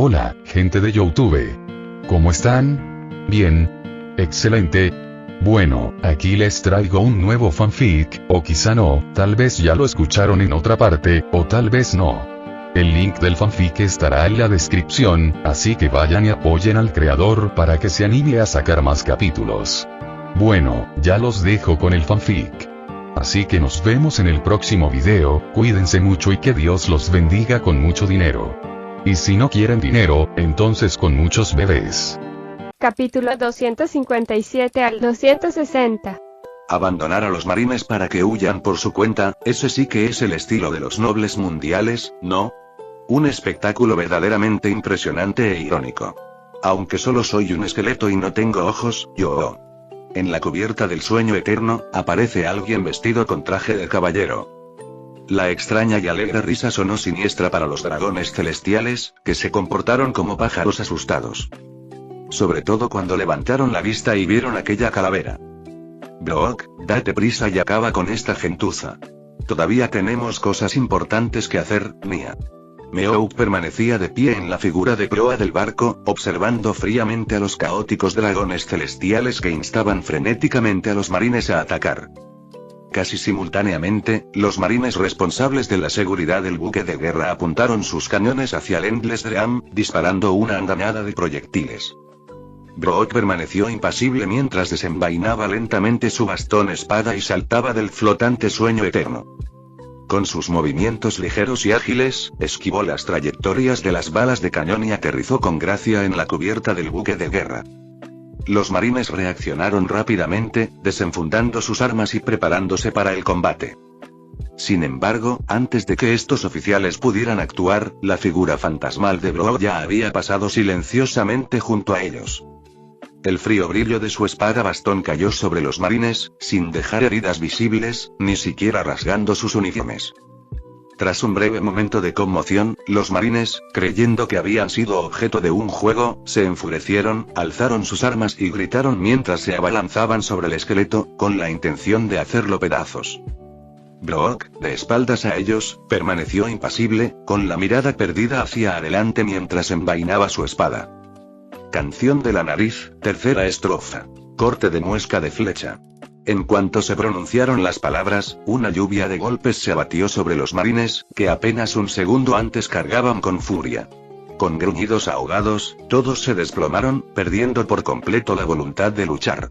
Hola, gente de YouTube. ¿Cómo están? Bien. Excelente. Bueno, aquí les traigo un nuevo fanfic, o quizá no, tal vez ya lo escucharon en otra parte, o tal vez no. El link del fanfic estará en la descripción, así que vayan y apoyen al creador para que se anime a sacar más capítulos. Bueno, ya los dejo con el fanfic. Así que nos vemos en el próximo video, cuídense mucho y que Dios los bendiga con mucho dinero. Y si no quieren dinero, entonces con muchos bebés. Capítulo 257 al 260. Abandonar a los marines para que huyan por su cuenta, ese sí que es el estilo de los nobles mundiales, ¿no? Un espectáculo verdaderamente impresionante e irónico. Aunque solo soy un esqueleto y no tengo ojos, yo. En la cubierta del sueño eterno, aparece alguien vestido con traje de caballero. La extraña y alegre risa sonó siniestra para los dragones celestiales, que se comportaron como pájaros asustados. Sobre todo cuando levantaron la vista y vieron aquella calavera. Brook, date prisa y acaba con esta gentuza. Todavía tenemos cosas importantes que hacer, Nia. Meow permanecía de pie en la figura de proa del barco, observando fríamente a los caóticos dragones celestiales que instaban frenéticamente a los marines a atacar. Casi simultáneamente, los marines responsables de la seguridad del buque de guerra apuntaron sus cañones hacia el Endless Dream, disparando una andanada de proyectiles. Brook permaneció impasible mientras desenvainaba lentamente su bastón espada y saltaba del flotante sueño eterno. Con sus movimientos ligeros y ágiles, esquivó las trayectorias de las balas de cañón y aterrizó con gracia en la cubierta del buque de guerra. Los marines reaccionaron rápidamente, desenfundando sus armas y preparándose para el combate. Sin embargo, antes de que estos oficiales pudieran actuar, la figura fantasmal de Brook ya había pasado silenciosamente junto a ellos. El frío brillo de su espada bastón cayó sobre los marines, sin dejar heridas visibles, ni siquiera rasgando sus uniformes. Tras un breve momento de conmoción, los marines, creyendo que habían sido objeto de un juego, se enfurecieron, alzaron sus armas y gritaron mientras se abalanzaban sobre el esqueleto, con la intención de hacerlo pedazos. Brook, de espaldas a ellos, permaneció impasible, con la mirada perdida hacia adelante mientras envainaba su espada. Canción de la nariz, tercera estrofa. Corte de muesca de flecha. En cuanto se pronunciaron las palabras, una lluvia de golpes se abatió sobre los marines, que apenas un segundo antes cargaban con furia. Con gruñidos ahogados, todos se desplomaron, perdiendo por completo la voluntad de luchar.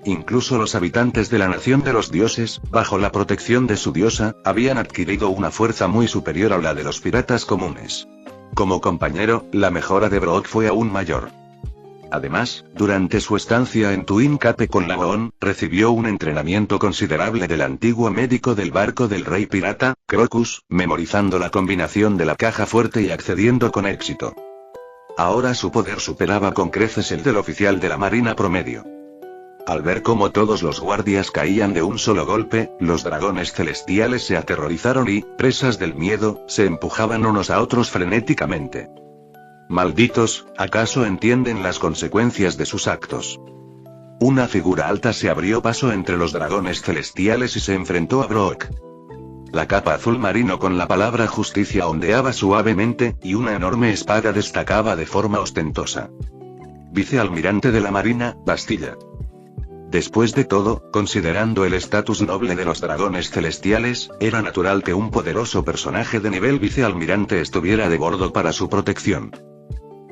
Incluso los habitantes de la nación de los dioses, bajo la protección de su diosa, habían adquirido una fuerza muy superior a la de los piratas comunes. Como compañero, la mejora de Brook fue aún mayor. Además, durante su estancia en Twin Cape con Lagoon, recibió un entrenamiento considerable del antiguo médico del barco del rey pirata, Crocus, memorizando la combinación de la caja fuerte y accediendo con éxito. Ahora su poder superaba con creces el del oficial de la marina promedio. Al ver cómo todos los guardias caían de un solo golpe, los dragones celestiales se aterrorizaron y, presas del miedo, se empujaban unos a otros frenéticamente. Malditos, ¿acaso entienden las consecuencias de sus actos? Una figura alta se abrió paso entre los dragones celestiales y se enfrentó a Brook. La capa azul marino con la palabra justicia ondeaba suavemente, y una enorme espada destacaba de forma ostentosa. Vicealmirante de la Marina, Bastilla. Después de todo, considerando el estatus noble de los dragones celestiales, era natural que un poderoso personaje de nivel vicealmirante estuviera de bordo para su protección.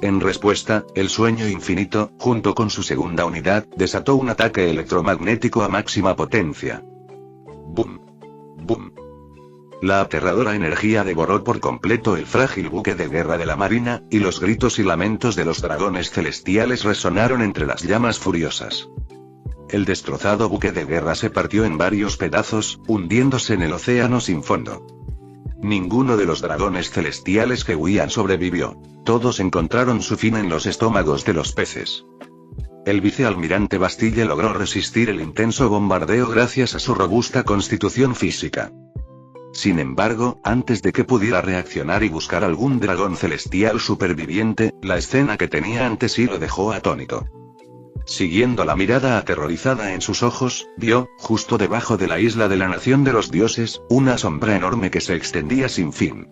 En respuesta, el sueño infinito, junto con su segunda unidad, desató un ataque electromagnético a máxima potencia. ¡Bum! ¡Bum! La aterradora energía devoró por completo el frágil buque de guerra de la marina, y los gritos y lamentos de los dragones celestiales resonaron entre las llamas furiosas. El destrozado buque de guerra se partió en varios pedazos, hundiéndose en el océano sin fondo. Ninguno de los dragones celestiales que huían sobrevivió. Todos encontraron su fin en los estómagos de los peces. El vicealmirante Bastille logró resistir el intenso bombardeo gracias a su robusta constitución física. Sin embargo, antes de que pudiera reaccionar y buscar algún dragón celestial superviviente, la escena que tenía ante sí lo dejó atónito. Siguiendo la mirada aterrorizada en sus ojos, vio, justo debajo de la isla de la nación de los dioses, una sombra enorme que se extendía sin fin.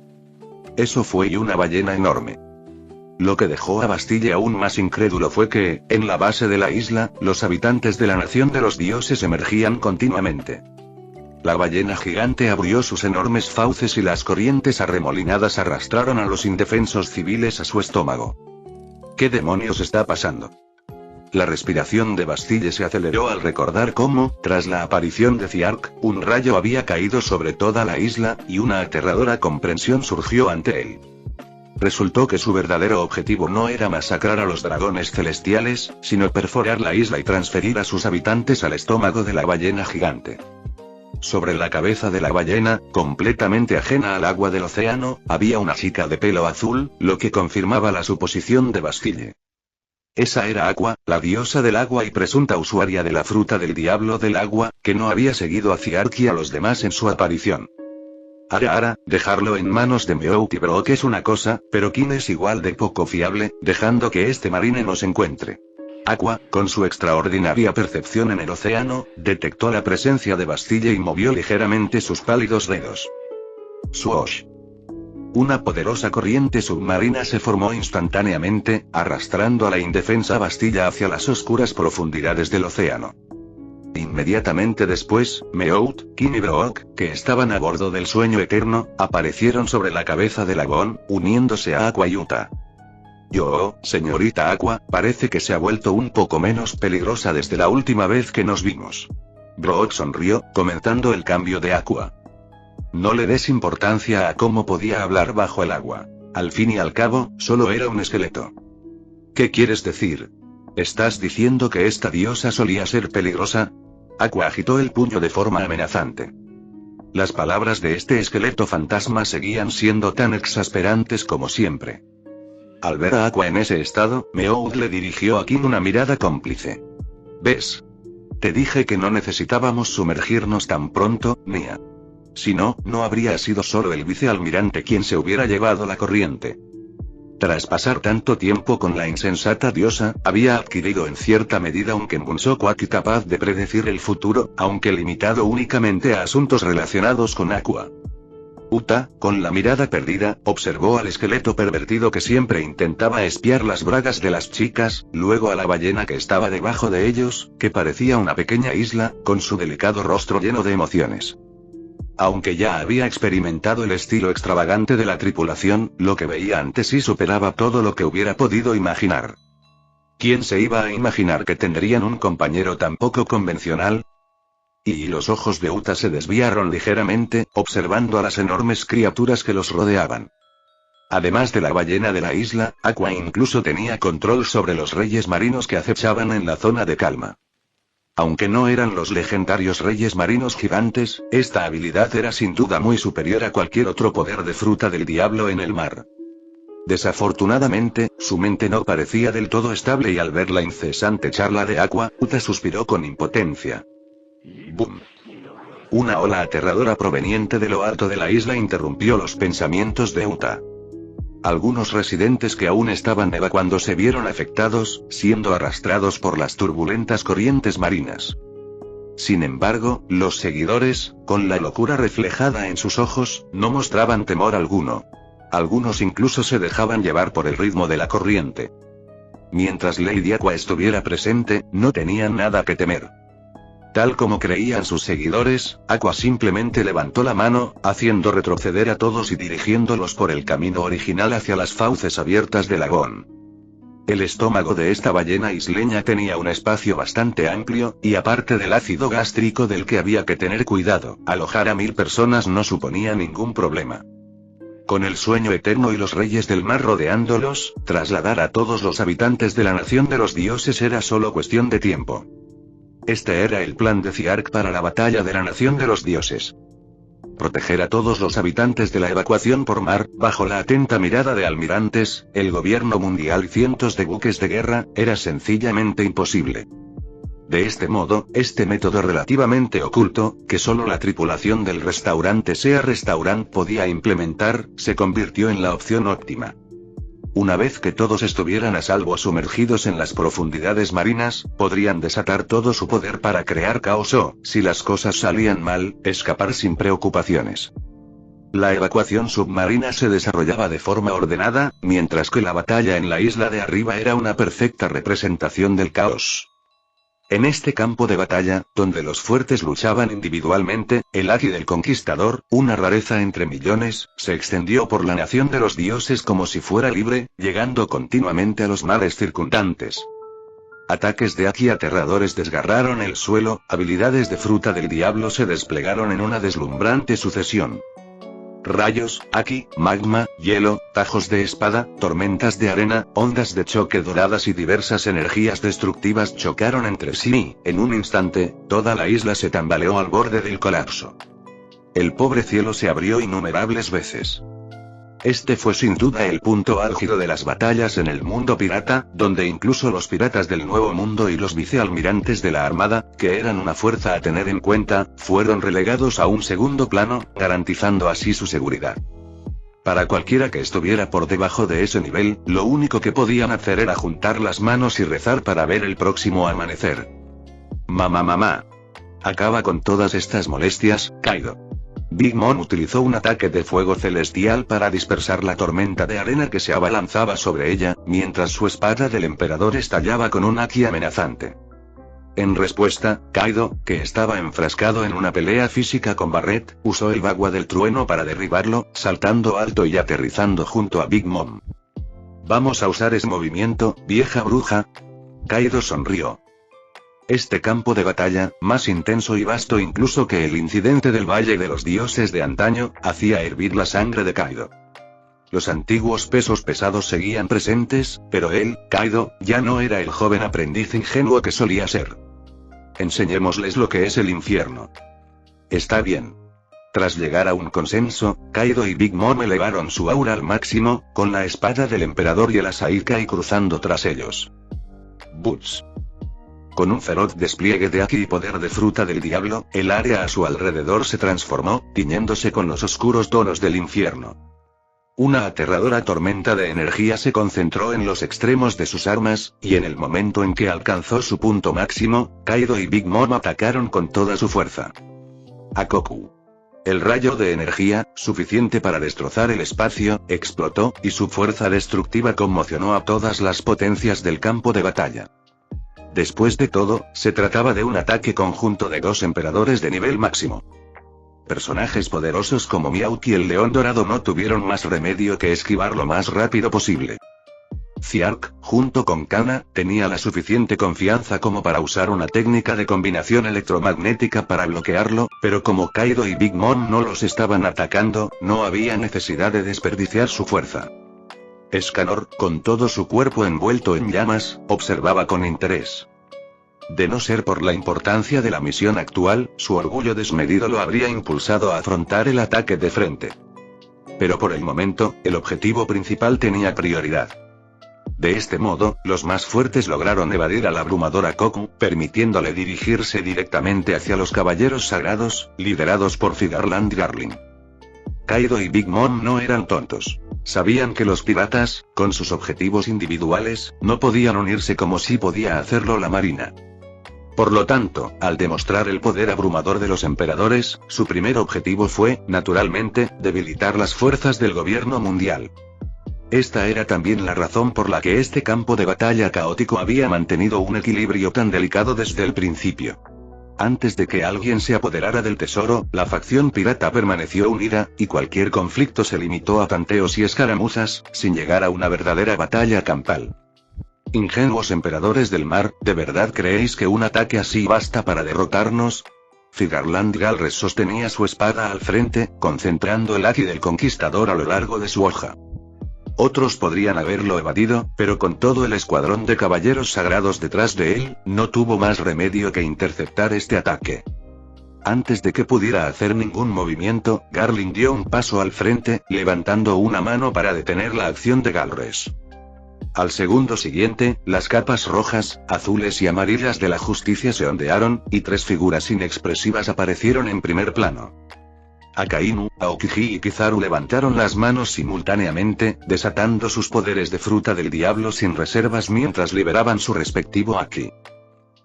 Eso fue una ballena enorme. Lo que dejó a Bastille aún más incrédulo fue que, en la base de la isla, los habitantes de la nación de los dioses emergían continuamente. La ballena gigante abrió sus enormes fauces y las corrientes arremolinadas arrastraron a los indefensos civiles a su estómago. ¿Qué demonios está pasando? La respiración de Bastille se aceleró al recordar cómo, tras la aparición de Ziark, un rayo había caído sobre toda la isla, y una aterradora comprensión surgió ante él. Resultó que su verdadero objetivo no era masacrar a los dragones celestiales, sino perforar la isla y transferir a sus habitantes al estómago de la ballena gigante. Sobre la cabeza de la ballena, completamente ajena al agua del océano, había una chica de pelo azul, lo que confirmaba la suposición de Bastille. Esa era Aqua, la diosa del agua y presunta usuaria de la fruta del diablo del agua, que no había seguido a Ziark y a los demás en su aparición. Ahora, dejarlo en manos de Meout y Brock es una cosa, pero Kin es igual de poco fiable, dejando que este marine nos encuentre. Aqua, con su extraordinaria percepción en el océano, detectó la presencia de Bastille y movió ligeramente sus pálidos dedos. Swoosh. Una poderosa corriente submarina se formó instantáneamente, arrastrando a la indefensa Bastille hacia las oscuras profundidades del océano. Inmediatamente después, Meout, Kin y Brock, que estaban a bordo del sueño eterno, aparecieron sobre la cabeza de Lagon, uniéndose a Aqua y Uta. Señorita Aqua, parece que se ha vuelto un poco menos peligrosa desde la última vez que nos vimos. Brock sonrió, comentando el cambio de Aqua. No le des importancia a cómo podía hablar bajo el agua. Al fin y al cabo, solo era un esqueleto. ¿Qué quieres decir? ¿Estás diciendo que esta diosa solía ser peligrosa? Aqua agitó el puño de forma amenazante. Las palabras de este esqueleto fantasma seguían siendo tan exasperantes como siempre. Al ver a Aqua en ese estado, Meout le dirigió a Kin una mirada cómplice. ¿Ves? Te dije que no necesitábamos sumergirnos tan pronto, Nia. Si no, no habría sido solo el vicealmirante quien se hubiera llevado la corriente. Tras pasar tanto tiempo con la insensata diosa, había adquirido en cierta medida un Kenbunsokwaki capaz de predecir el futuro, aunque limitado únicamente a asuntos relacionados con Aqua. Uta, con la mirada perdida, observó al esqueleto pervertido que siempre intentaba espiar las bragas de las chicas, luego a la ballena que estaba debajo de ellos, que parecía una pequeña isla, con su delicado rostro lleno de emociones. Aunque ya había experimentado el estilo extravagante de la tripulación, lo que veía ante sí superaba todo lo que hubiera podido imaginar. ¿Quién se iba a imaginar que tendrían un compañero tan poco convencional? Y los ojos de Uta se desviaron ligeramente, observando a las enormes criaturas que los rodeaban. Además de la ballena de la isla, Aqua incluso tenía control sobre los reyes marinos que acechaban en la zona de calma. Aunque no eran los legendarios reyes marinos gigantes, esta habilidad era sin duda muy superior a cualquier otro poder de fruta del diablo en el mar. Desafortunadamente, su mente no parecía del todo estable y al ver la incesante charla de Aqua, Uta suspiró con impotencia. ¡Bum! Una ola aterradora proveniente de lo alto de la isla interrumpió los pensamientos de Uta. Algunos residentes que aún estaban evacuando se vieron afectados, siendo arrastrados por las turbulentas corrientes marinas. Sin embargo, los seguidores, con la locura reflejada en sus ojos, no mostraban temor alguno. Algunos incluso se dejaban llevar por el ritmo de la corriente. Mientras Lady Aqua estuviera presente, no tenían nada que temer. Tal como creían sus seguidores, Aqua simplemente levantó la mano, haciendo retroceder a todos y dirigiéndolos por el camino original hacia las fauces abiertas del Lagon. El estómago de esta ballena isleña tenía un espacio bastante amplio, y aparte del ácido gástrico del que había que tener cuidado, alojar a 1000 personas no suponía ningún problema. Con el sueño eterno y los reyes del mar rodeándolos, trasladar a todos los habitantes de la nación de los dioses era solo cuestión de tiempo. Este era el plan de Ziark para la batalla de la nación de los dioses. Proteger a todos los habitantes de la evacuación por mar, bajo la atenta mirada de almirantes, el gobierno mundial y cientos de buques de guerra, era sencillamente imposible. De este modo, este método relativamente oculto, que solo la tripulación del restaurante Sea Restaurant podía implementar, se convirtió en la opción óptima. Una vez que todos estuvieran a salvo sumergidos en las profundidades marinas, podrían desatar todo su poder para crear caos o, si las cosas salían mal, escapar sin preocupaciones. La evacuación submarina se desarrollaba de forma ordenada, mientras que la batalla en la isla de arriba era una perfecta representación del caos. En este campo de batalla, donde los fuertes luchaban individualmente, el Aki del Conquistador, una rareza entre millones, se extendió por la nación de los dioses como si fuera libre, llegando continuamente a los mares circundantes. Ataques de Aki aterradores desgarraron el suelo, habilidades de fruta del diablo se desplegaron en una deslumbrante sucesión. Rayos, Aki, magma, hielo, tajos de espada, tormentas de arena, ondas de choque doradas y diversas energías destructivas chocaron entre sí y, en un instante, toda la isla se tambaleó al borde del colapso. El pobre cielo se abrió innumerables veces. Este fue sin duda el punto álgido de las batallas en el mundo pirata, donde incluso los piratas del Nuevo Mundo y los vicealmirantes de la Armada, que eran una fuerza a tener en cuenta, fueron relegados a un segundo plano, garantizando así su seguridad. Para cualquiera que estuviera por debajo de ese nivel, lo único que podían hacer era juntar las manos y rezar para ver el próximo amanecer. Mamá. Acaba con todas estas molestias, Kaido. Big Mom utilizó un ataque de fuego celestial para dispersar la tormenta de arena que se abalanzaba sobre ella, mientras su espada del emperador estallaba con un haki amenazante. En respuesta, Kaido, que estaba enfrascado en una pelea física con Barret, usó el bagua del trueno para derribarlo, saltando alto y aterrizando junto a Big Mom. ¿Vamos a usar ese movimiento, vieja bruja? Kaido sonrió. Este campo de batalla, más intenso y vasto incluso que el incidente del Valle de los Dioses de antaño, hacía hervir la sangre de Kaido. Los antiguos pesos pesados seguían presentes, pero él, Kaido, ya no era el joven aprendiz ingenuo que solía ser. Enseñémosles lo que es el infierno. Está bien. Tras llegar a un consenso, Kaido y Big Mom elevaron su aura al máximo, con la espada del emperador y el Asaikai cruzando tras ellos. Boots. Con un feroz despliegue de Aki y poder de fruta del diablo, el área a su alrededor se transformó, tiñéndose con los oscuros tonos del infierno. Una aterradora tormenta de energía se concentró en los extremos de sus armas, y en el momento en que alcanzó su punto máximo, Kaido y Big Mom atacaron con toda su fuerza. Akoku. El rayo de energía, suficiente para destrozar el espacio, explotó, y su fuerza destructiva conmocionó a todas las potencias del campo de batalla. Después de todo, se trataba de un ataque conjunto de dos emperadores de nivel máximo. Personajes poderosos como Meowth y el León Dorado no tuvieron más remedio que esquivar lo más rápido posible. Ziark, junto con Kana, tenía la suficiente confianza como para usar una técnica de combinación electromagnética para bloquearlo, pero como Kaido y Big Mom no los estaban atacando, no había necesidad de desperdiciar su fuerza. Escanor, con todo su cuerpo envuelto en llamas, observaba con interés. De no ser por la importancia de la misión actual, su orgullo desmedido lo habría impulsado a afrontar el ataque de frente. Pero por el momento, el objetivo principal tenía prioridad. De este modo, los más fuertes lograron evadir a la abrumadora Koku, permitiéndole dirigirse directamente hacia los caballeros sagrados, liderados por Figarland Garling. Kaido y Big Mom no eran tontos. Sabían que los piratas, con sus objetivos individuales, no podían unirse como sí podía hacerlo la marina. Por lo tanto, al demostrar el poder abrumador de los emperadores, su primer objetivo fue, naturalmente, debilitar las fuerzas del gobierno mundial. Esta era también la razón por la que este campo de batalla caótico había mantenido un equilibrio tan delicado desde el principio. Antes de que alguien se apoderara del tesoro, la facción pirata permaneció unida, y cualquier conflicto se limitó a tanteos y escaramuzas, sin llegar a una verdadera batalla campal. Ingenuos emperadores del mar, ¿de verdad creéis que un ataque así basta para derrotarnos? Figarland Galres sostenía su espada al frente, concentrando el haki del conquistador a lo largo de su hoja. Otros podrían haberlo evadido, pero con todo el escuadrón de caballeros sagrados detrás de él, no tuvo más remedio que interceptar este ataque. Antes de que pudiera hacer ningún movimiento, Garling dio un paso al frente, levantando una mano para detener la acción de Galres. Al segundo siguiente, las capas rojas, azules y amarillas de la justicia se ondearon, y tres figuras inexpresivas aparecieron en primer plano. Akainu, Aokiji y Kizaru levantaron las manos simultáneamente, desatando sus poderes de fruta del diablo sin reservas mientras liberaban su respectivo haki.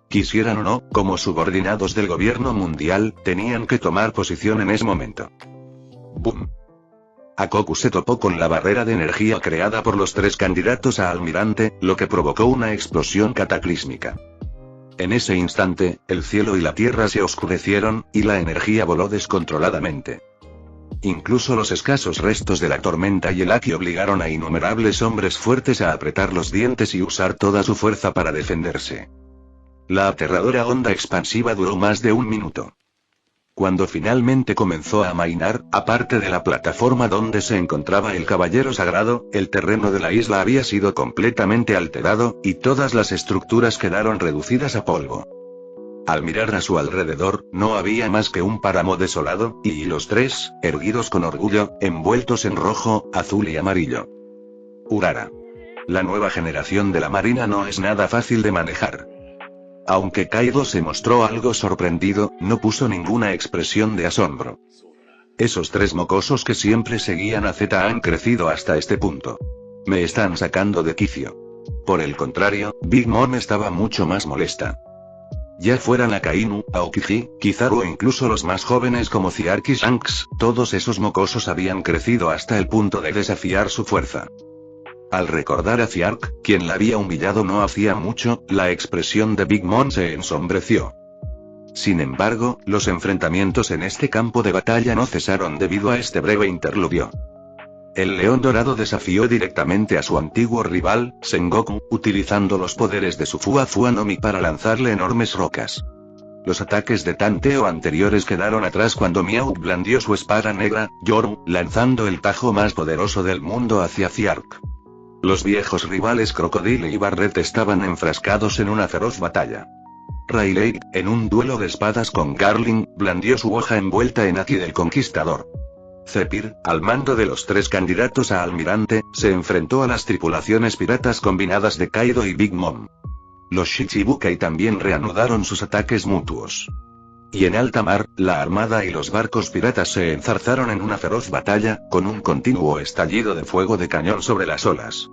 Quisieran o no, como subordinados del gobierno mundial, tenían que tomar posición en ese momento. ¡Boom! Akoku se topó con la barrera de energía creada por los 3 candidatos a almirante, lo que provocó una explosión cataclísmica. En ese instante, el cielo y la tierra se oscurecieron, y la energía voló descontroladamente. Incluso los escasos restos de la tormenta y el Aki obligaron a innumerables hombres fuertes a apretar los dientes y usar toda su fuerza para defenderse. La aterradora onda expansiva duró más de 1 minuto. Cuando finalmente comenzó a amainar, aparte de la plataforma donde se encontraba el caballero sagrado, el terreno de la isla había sido completamente alterado, y todas las estructuras quedaron reducidas a polvo. Al mirar a su alrededor, no había más que un páramo desolado, y los 3, erguidos con orgullo, envueltos en rojo, azul y amarillo. Urara. La nueva generación de la marina no es nada fácil de manejar. Aunque Kaido se mostró algo sorprendido, no puso ninguna expresión de asombro. Esos 3 mocosos que siempre seguían a Z han crecido hasta este punto. Me están sacando de quicio. Por el contrario, Big Mom estaba mucho más molesta. Ya fueran Akainu, Aokiji, Kizaru o incluso los más jóvenes como Ziark y Shanks, todos esos mocosos habían crecido hasta el punto de desafiar su fuerza. Al recordar a Ziark, quien la había humillado no hacía mucho, la expresión de Big Mom se ensombreció. Sin embargo, los enfrentamientos en este campo de batalla no cesaron debido a este breve interludio. El León Dorado desafió directamente a su antiguo rival, Sengoku, utilizando los poderes de su Fua Fua no Mi para lanzarle enormes rocas. Los ataques de Tanteo anteriores quedaron atrás cuando Miao blandió su espada negra, Yoru, lanzando el tajo más poderoso del mundo hacia Ziark. Los viejos rivales Crocodile y Barret estaban enfrascados en una feroz batalla. Rayleigh, en un duelo de espadas con Garling, blandió su hoja envuelta en Aki del Conquistador. Zephyr, al mando de los 3 candidatos a almirante, se enfrentó a las tripulaciones piratas combinadas de Kaido y Big Mom. Los Shichibukai también reanudaron sus ataques mutuos. Y en alta mar, la armada y los barcos piratas se enzarzaron en una feroz batalla, con un continuo estallido de fuego de cañón sobre las olas.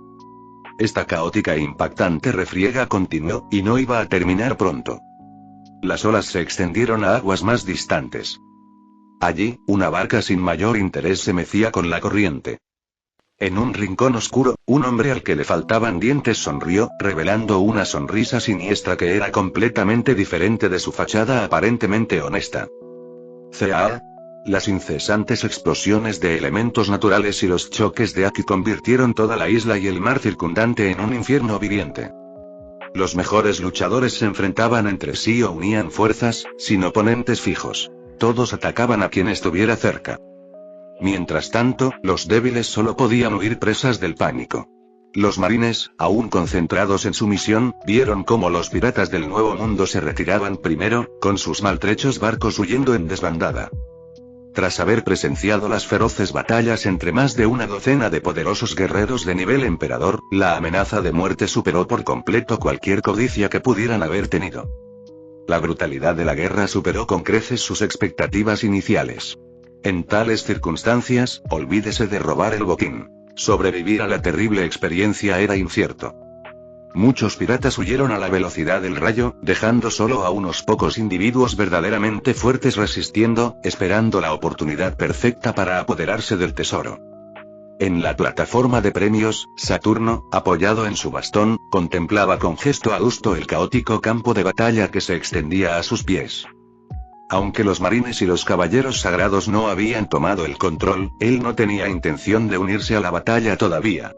Esta caótica e impactante refriega continuó, y no iba a terminar pronto. Las olas se extendieron a aguas más distantes. Allí, una barca sin mayor interés se mecía con la corriente. En un rincón oscuro, un hombre al que le faltaban dientes sonrió, revelando una sonrisa siniestra que era completamente diferente de su fachada aparentemente honesta. ¡Cea! Las incesantes explosiones de elementos naturales y los choques de Aki convirtieron toda la isla y el mar circundante en un infierno viviente. Los mejores luchadores se enfrentaban entre sí o unían fuerzas, sin oponentes fijos. Todos atacaban a quien estuviera cerca. Mientras tanto, los débiles solo podían huir presas del pánico. Los marines, aún concentrados en su misión, vieron cómo los piratas del Nuevo Mundo se retiraban primero, con sus maltrechos barcos huyendo en desbandada. Tras haber presenciado las feroces batallas entre más de una docena de poderosos guerreros de nivel emperador, la amenaza de muerte superó por completo cualquier codicia que pudieran haber tenido. La brutalidad de la guerra superó con creces sus expectativas iniciales. En tales circunstancias, olvídese de robar el botín. Sobrevivir a la terrible experiencia era incierto. Muchos piratas huyeron a la velocidad del rayo, dejando solo a unos pocos individuos verdaderamente fuertes resistiendo, esperando la oportunidad perfecta para apoderarse del tesoro. En la plataforma de premios, Saturno, apoyado en su bastón, contemplaba con gesto adusto el caótico campo de batalla que se extendía a sus pies. Aunque los marines y los caballeros sagrados no habían tomado el control, él no tenía intención de unirse a la batalla todavía.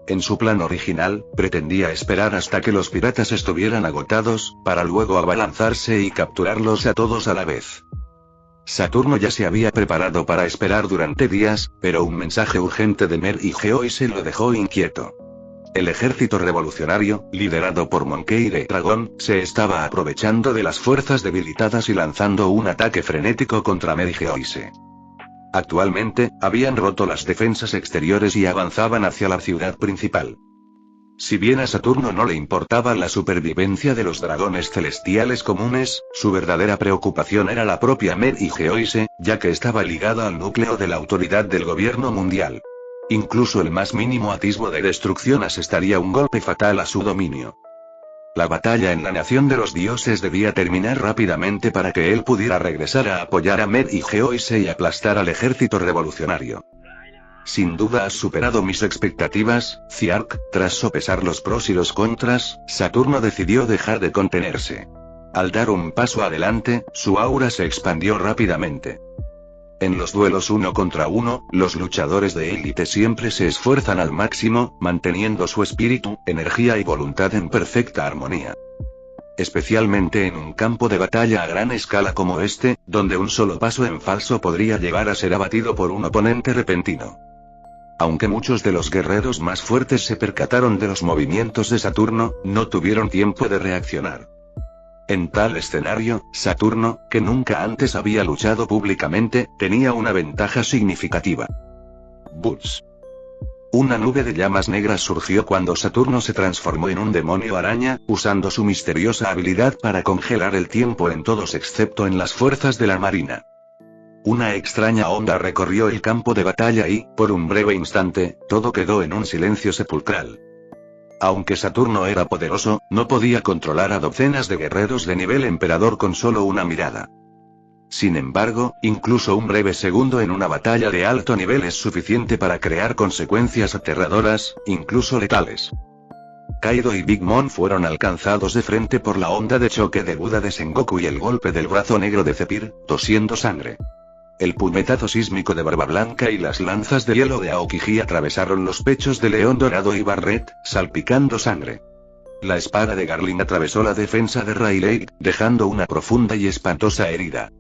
En su plan original, pretendía esperar hasta que los piratas estuvieran agotados, para luego abalanzarse y capturarlos a todos a la vez. Saturno ya se había preparado para esperar durante días, pero un mensaje urgente de Mer y Geoise lo dejó inquieto. El ejército revolucionario, liderado por Monkey D. Dragon, se estaba aprovechando de las fuerzas debilitadas y lanzando un ataque frenético contra Mer y Geoise. Actualmente, habían roto las defensas exteriores y avanzaban hacia la ciudad principal. Si bien a Saturno no le importaba la supervivencia de los dragones celestiales comunes, su verdadera preocupación era la propia Mer y Geoise, ya que estaba ligada al núcleo de la autoridad del gobierno mundial. Incluso el más mínimo atisbo de destrucción asestaría un golpe fatal a su dominio. La batalla en la nación de los dioses debía terminar rápidamente para que él pudiera regresar a apoyar a Mer y Geoise y aplastar al ejército revolucionario. Sin duda has superado mis expectativas, Ziark. Tras sopesar los pros y los contras, Saturno decidió dejar de contenerse. Al dar un paso adelante, su aura se expandió rápidamente. En los duelos uno contra uno, los luchadores de élite siempre se esfuerzan al máximo, manteniendo su espíritu, energía y voluntad en perfecta armonía. Especialmente en un campo de batalla a gran escala como este, donde un solo paso en falso podría llegar a ser abatido por un oponente repentino. Aunque muchos de los guerreros más fuertes se percataron de los movimientos de Saturno, no tuvieron tiempo de reaccionar. En tal escenario, Saturno, que nunca antes había luchado públicamente, tenía una ventaja significativa. Butz. Una nube de llamas negras surgió cuando Saturno se transformó en un demonio araña, usando su misteriosa habilidad para congelar el tiempo en todos excepto en las fuerzas de la marina. Una extraña onda recorrió el campo de batalla y, por un breve instante, todo quedó en un silencio sepulcral. Aunque Saturno era poderoso, no podía controlar a docenas de guerreros de nivel emperador con solo una mirada. Sin embargo, incluso un breve segundo en una batalla de alto nivel es suficiente para crear consecuencias aterradoras, incluso letales. Kaido y Big Mom fueron alcanzados de frente por la onda de choque de Buda de Sengoku y el golpe del brazo negro de Zephyr, tosiendo sangre. El puñetazo sísmico de Barba Blanca y las lanzas de hielo de Aokiji atravesaron los pechos de León Dorado y Barret, salpicando sangre. La espada de Garlin atravesó la defensa de Rayleigh, dejando una profunda y espantosa herida.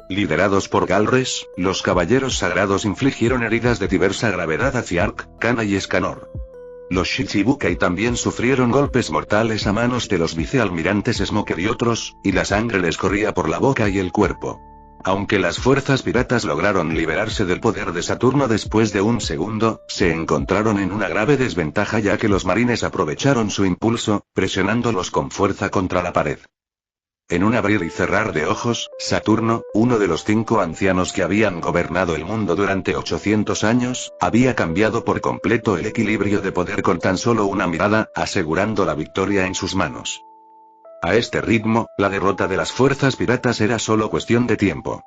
Liderados por Galres, los caballeros sagrados infligieron heridas de diversa gravedad a Ziark, Kana y Escanor. Los Shichibukai también sufrieron golpes mortales a manos de los vicealmirantes Smoker y otros, y la sangre les corría por la boca y el cuerpo. Aunque las fuerzas piratas lograron liberarse del poder de Saturno después de un segundo, se encontraron en una grave desventaja ya que los marines aprovecharon su impulso, presionándolos con fuerza contra la pared. En un abrir y cerrar de ojos, Saturno, uno de los 5 ancianos que habían gobernado el mundo durante 800 años, había cambiado por completo el equilibrio de poder con tan solo una mirada, asegurando la victoria en sus manos. A este ritmo, la derrota de las fuerzas piratas era solo cuestión de tiempo.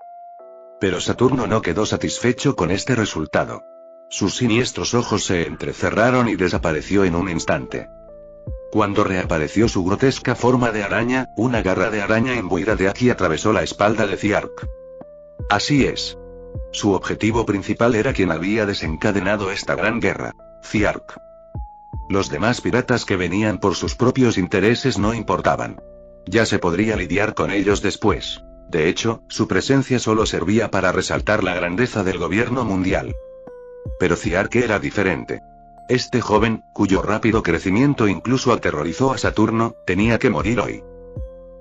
Pero Saturno no quedó satisfecho con este resultado. Sus siniestros ojos se entrecerraron y desapareció en un instante. Cuando reapareció su grotesca forma de araña, una garra de araña imbuida de Haki atravesó la espalda de Ziark. Así es. Su objetivo principal era quien había desencadenado esta gran guerra, Ziark. Los demás piratas que venían por sus propios intereses no importaban. Ya se podría lidiar con ellos después. De hecho, su presencia solo servía para resaltar la grandeza del gobierno mundial. Pero Ziark era diferente. Este joven, cuyo rápido crecimiento incluso aterrorizó a Saturno, tenía que morir hoy.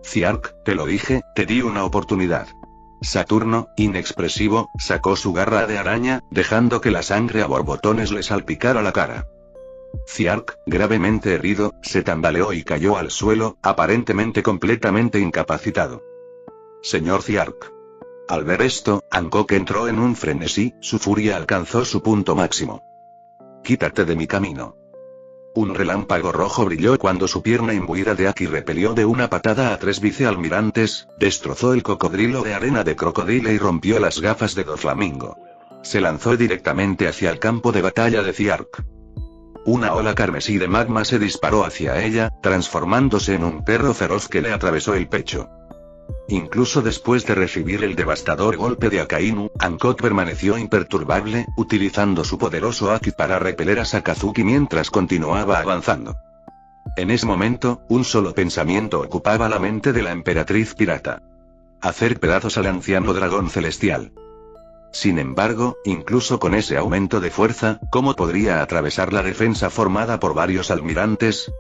Ziark, te lo dije, te di una oportunidad. Saturno, inexpresivo, sacó su garra de araña, dejando que la sangre a borbotones le salpicara la cara. Ziark, gravemente herido, se tambaleó y cayó al suelo, aparentemente completamente incapacitado. Señor Ziark. Al ver esto, Hancock entró en un frenesí, su furia alcanzó su punto máximo. Quítate de mi camino. Un relámpago rojo brilló cuando su pierna imbuida de Haki repelió de una patada a 3 vicealmirantes, destrozó el cocodrilo de arena de Crocodile y rompió las gafas de Doflamingo. Se lanzó directamente hacia el campo de batalla de Ziark. Una ola carmesí de magma se disparó hacia ella, transformándose en un perro feroz que le atravesó el pecho. Incluso después de recibir el devastador golpe de Akainu, Hancock permaneció imperturbable, utilizando su poderoso Haki para repeler a Sakazuki mientras continuaba avanzando. En ese momento, un solo pensamiento ocupaba la mente de la emperatriz pirata. Hacer pedazos al anciano dragón celestial. Sin embargo, incluso con ese aumento de fuerza, ¿cómo podría atravesar la defensa formada por varios almirantes?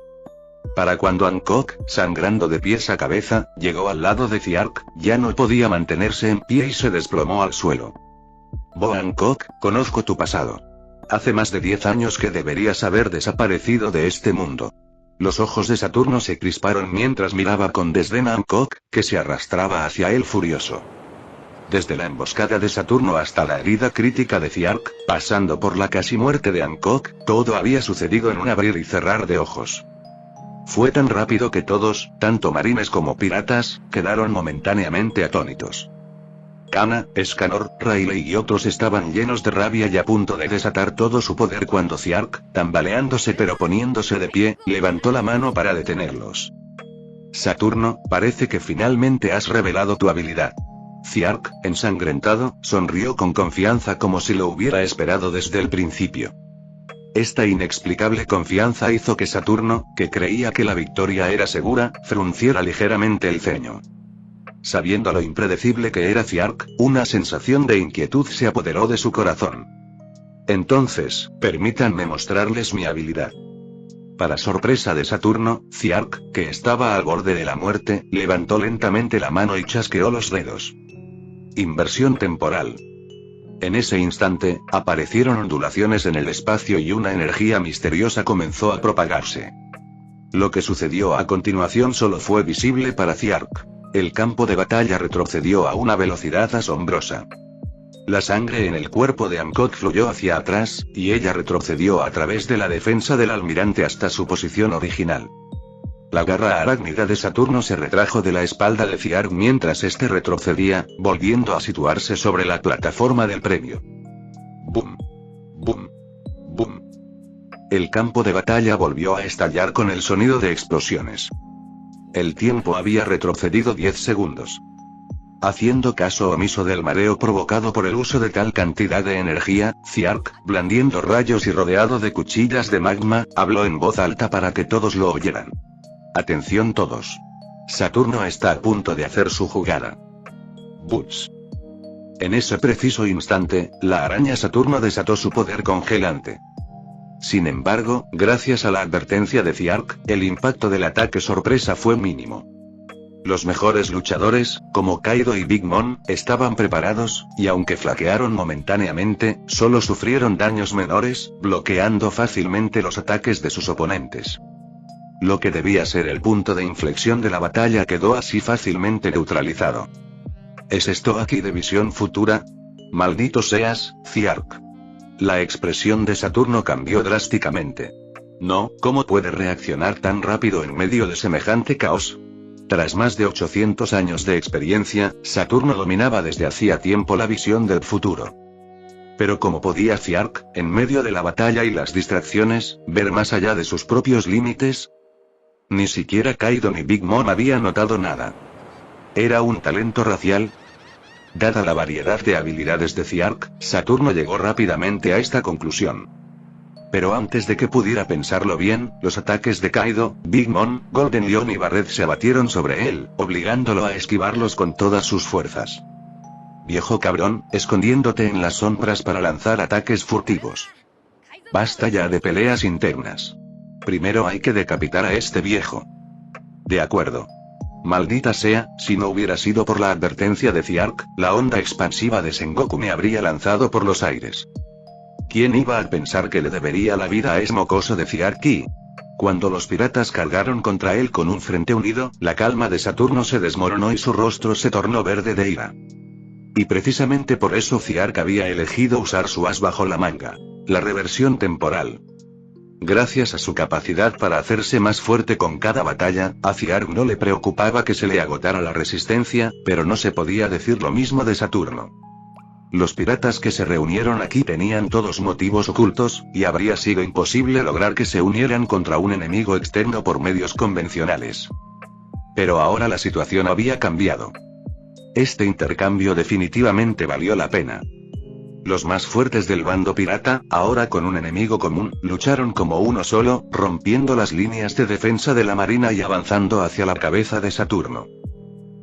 Para cuando Hancock, sangrando de pies a cabeza, llegó al lado de Ziark, ya no podía mantenerse en pie y se desplomó al suelo. Bo Hancock, conozco tu pasado. Hace más de 10 años que deberías haber desaparecido de este mundo. Los ojos de Saturno se crisparon mientras miraba con desdén a Hancock, que se arrastraba hacia él furioso. Desde la emboscada de Saturno hasta la herida crítica de Ziark, pasando por la casi muerte de Hancock, todo había sucedido en un abrir y cerrar de ojos. Fue tan rápido que todos, tanto marines como piratas, quedaron momentáneamente atónitos. Kana, Escanor, Rayleigh y otros estaban llenos de rabia y a punto de desatar todo su poder cuando Ziark, tambaleándose pero poniéndose de pie, levantó la mano para detenerlos. Saturno, parece que finalmente has revelado tu habilidad. Ziark, ensangrentado, sonrió con confianza como si lo hubiera esperado desde el principio. Esta inexplicable confianza hizo que Saturno, que creía que la victoria era segura, frunciera ligeramente el ceño. Sabiendo lo impredecible que era Ziark, una sensación de inquietud se apoderó de su corazón. Entonces, permítanme mostrarles mi habilidad. Para sorpresa de Saturno, Ziark, que estaba al borde de la muerte, levantó lentamente la mano y chasqueó los dedos. Inversión temporal. En ese instante, aparecieron ondulaciones en el espacio y una energía misteriosa comenzó a propagarse. Lo que sucedió a continuación solo fue visible para Ziark. El campo de batalla retrocedió a una velocidad asombrosa. La sangre en el cuerpo de Amkot fluyó hacia atrás, y ella retrocedió a través de la defensa del almirante hasta su posición original. La garra arácnida de Saturno se retrajo de la espalda de Ziark mientras este retrocedía, volviendo a situarse sobre la plataforma del premio. ¡Bum! ¡Bum! ¡Bum! El campo de batalla volvió a estallar con el sonido de explosiones. El tiempo había retrocedido 10 segundos. Haciendo caso omiso del mareo provocado por el uso de tal cantidad de energía, Ziark, blandiendo rayos y rodeado de cuchillas de magma, habló en voz alta para que todos lo oyeran. Atención todos. Saturno está a punto de hacer su jugada. Butch. En ese preciso instante, la araña Saturno desató su poder congelante. Sin embargo, gracias a la advertencia de Ziark, el impacto del ataque sorpresa fue mínimo. Los mejores luchadores, como Kaido y Big Mom, estaban preparados, y aunque flaquearon momentáneamente, solo sufrieron daños menores, bloqueando fácilmente los ataques de sus oponentes. Lo que debía ser el punto de inflexión de la batalla quedó así fácilmente neutralizado. ¿Es esto aquí de visión futura? Maldito seas, Ziark. La expresión de Saturno cambió drásticamente. No, ¿cómo puede reaccionar tan rápido en medio de semejante caos? Tras más de 800 años de experiencia, Saturno dominaba desde hacía tiempo la visión del futuro. Pero ¿cómo podía Ziark, en medio de la batalla y las distracciones, ver más allá de sus propios límites? Ni siquiera Kaido ni Big Mom habían notado nada. ¿Era un talento racial? Dada la variedad de habilidades de Ziark, Saturno llegó rápidamente a esta conclusión. Pero antes de que pudiera pensarlo bien, los ataques de Kaido, Big Mom, Golden Lion y Barret se abatieron sobre él, obligándolo a esquivarlos con todas sus fuerzas. Viejo cabrón, escondiéndote en las sombras para lanzar ataques furtivos. Basta ya de peleas internas. Primero hay que decapitar a este viejo. De acuerdo. Maldita sea, si no hubiera sido por la advertencia de Ziark, la onda expansiva de Sengoku me habría lanzado por los aires. ¿Quién iba a pensar que le debería la vida a ese mocoso de Ziark? Cuando los piratas cargaron contra él con un frente unido, la calma de Saturno se desmoronó y su rostro se tornó verde de ira. Y precisamente por eso Ziark había elegido usar su as bajo la manga. La reversión temporal. Gracias a su capacidad para hacerse más fuerte con cada batalla, a Ziark no le preocupaba que se le agotara la resistencia, pero no se podía decir lo mismo de Saturno. Los piratas que se reunieron aquí tenían todos motivos ocultos, y habría sido imposible lograr que se unieran contra un enemigo externo por medios convencionales. Pero ahora la situación había cambiado. Este intercambio definitivamente valió la pena. Los más fuertes del bando pirata, ahora con un enemigo común, lucharon como uno solo, rompiendo las líneas de defensa de la marina y avanzando hacia la cabeza de Saturno.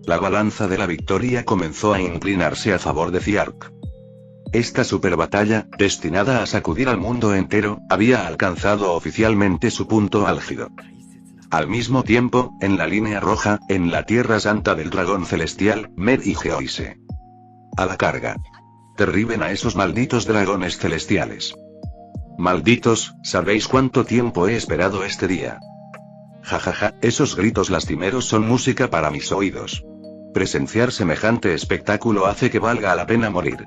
La balanza de la victoria comenzó a inclinarse a favor de Ziark. Esta superbatalla, destinada a sacudir al mundo entero, había alcanzado oficialmente su punto álgido. Al mismo tiempo, en la línea roja, en la Tierra Santa del Dragón Celestial, Med y Geoise. A la carga. Derriben a esos malditos dragones celestiales. Malditos, ¿sabéis cuánto tiempo he esperado este día? Jajaja, esos gritos lastimeros son música para mis oídos. Presenciar semejante espectáculo hace que valga la pena morir.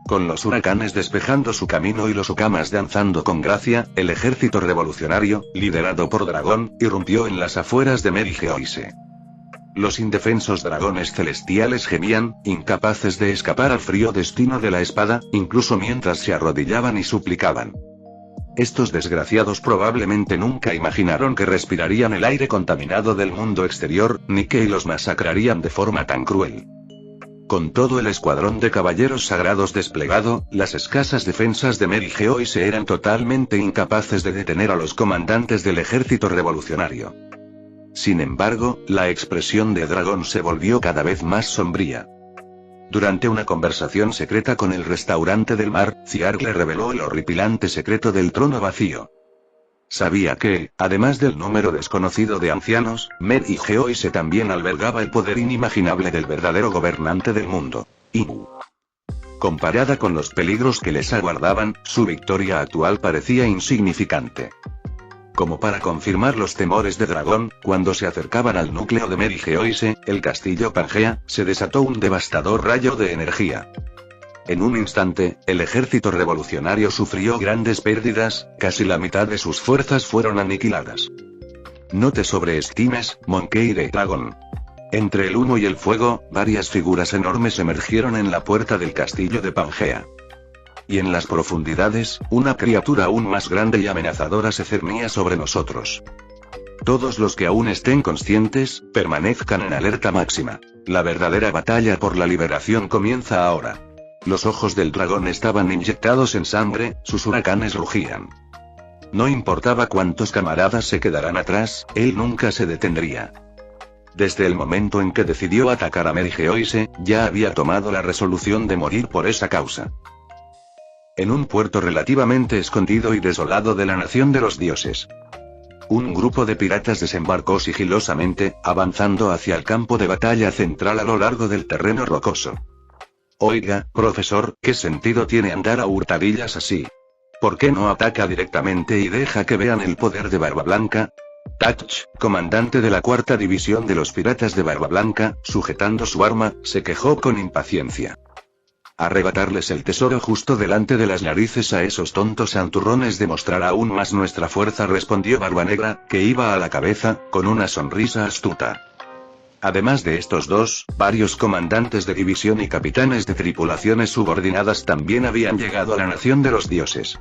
Con los huracanes despejando su camino y los Okamas danzando con gracia, el ejército revolucionario, liderado por Dragón, irrumpió en las afueras de Med y Geoise. Los indefensos dragones celestiales gemían, incapaces de escapar al frío destino de la espada, incluso mientras se arrodillaban y suplicaban. Estos desgraciados probablemente nunca imaginaron que respirarían el aire contaminado del mundo exterior, ni que los masacrarían de forma tan cruel. Con todo el escuadrón de caballeros sagrados desplegado, las escasas defensas de Merigeoise eran totalmente incapaces de detener a los comandantes del ejército revolucionario. Sin embargo, la expresión de Dragón se volvió cada vez más sombría. Durante una conversación secreta con el restaurante del mar, Ziarg le reveló el horripilante secreto del trono vacío. Sabía que, además del número desconocido de ancianos, Merigeoise también albergaba el poder inimaginable del verdadero gobernante del mundo. Y, comparada con los peligros que les aguardaban, su victoria actual parecía insignificante. Como para confirmar los temores de Dragón, cuando se acercaban al núcleo de Merigeoise, el castillo Pangea, se desató un devastador rayo de energía. En un instante, el ejército revolucionario sufrió grandes pérdidas, casi la mitad de sus fuerzas fueron aniquiladas. No te sobreestimes, Monkey Dragon. Entre el humo y el fuego, varias figuras enormes emergieron en la puerta del castillo de Pangea. Y en las profundidades, una criatura aún más grande y amenazadora se cernía sobre nosotros. Todos los que aún estén conscientes, permanezcan en alerta máxima. La verdadera batalla por la liberación comienza ahora. Los ojos del dragón estaban inyectados en sangre, sus huracanes rugían. No importaba cuántos camaradas se quedaran atrás, él nunca se detendría. Desde el momento en que decidió atacar a Merigeoise, ya había tomado la resolución de morir por esa causa. En un puerto relativamente escondido y desolado de la nación de los dioses, un grupo de piratas desembarcó sigilosamente, avanzando hacia el campo de batalla central a lo largo del terreno rocoso. Oiga, profesor, ¿qué sentido tiene andar a hurtadillas así? ¿Por qué no ataca directamente y deja que vean el poder de Barba Blanca? Tatch, comandante de la cuarta división de los piratas de Barba Blanca, sujetando su arma, se quejó con impaciencia. Arrebatarles el tesoro justo delante de las narices a esos tontos santurrones demostrará aún más nuestra fuerza, respondió Barbanegra, que iba a la cabeza, con una sonrisa astuta. Además de estos dos, varios comandantes de división y capitanes de tripulaciones subordinadas también habían llegado a la nación de los dioses.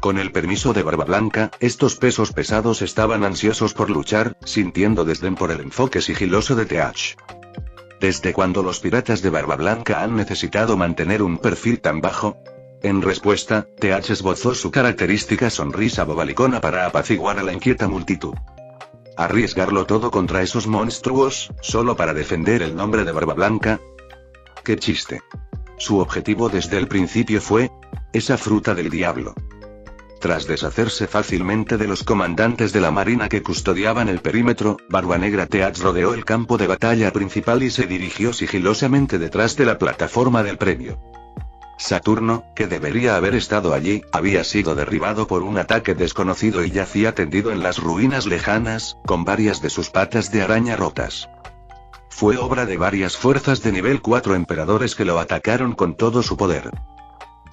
Con el permiso de Barba Blanca, estos pesos pesados estaban ansiosos por luchar, sintiendo desdén por el enfoque sigiloso de Teach. ¿Desde cuándo los piratas de Barba Blanca han necesitado mantener un perfil tan bajo? En respuesta, Teach esbozó su característica sonrisa bobalicona para apaciguar a la inquieta multitud. ¿Arriesgarlo todo contra esos monstruos, solo para defender el nombre de Barba Blanca? ¡Qué chiste! Su objetivo desde el principio fue esa fruta del diablo. Tras deshacerse fácilmente de los comandantes de la marina que custodiaban el perímetro, Barbanegra Teach rodeó el campo de batalla principal y se dirigió sigilosamente detrás de la plataforma del premio. Saturno, que debería haber estado allí, había sido derribado por un ataque desconocido y yacía tendido en las ruinas lejanas, con varias de sus patas de araña rotas. Fue obra de varias fuerzas de nivel 4 emperadores que lo atacaron con todo su poder.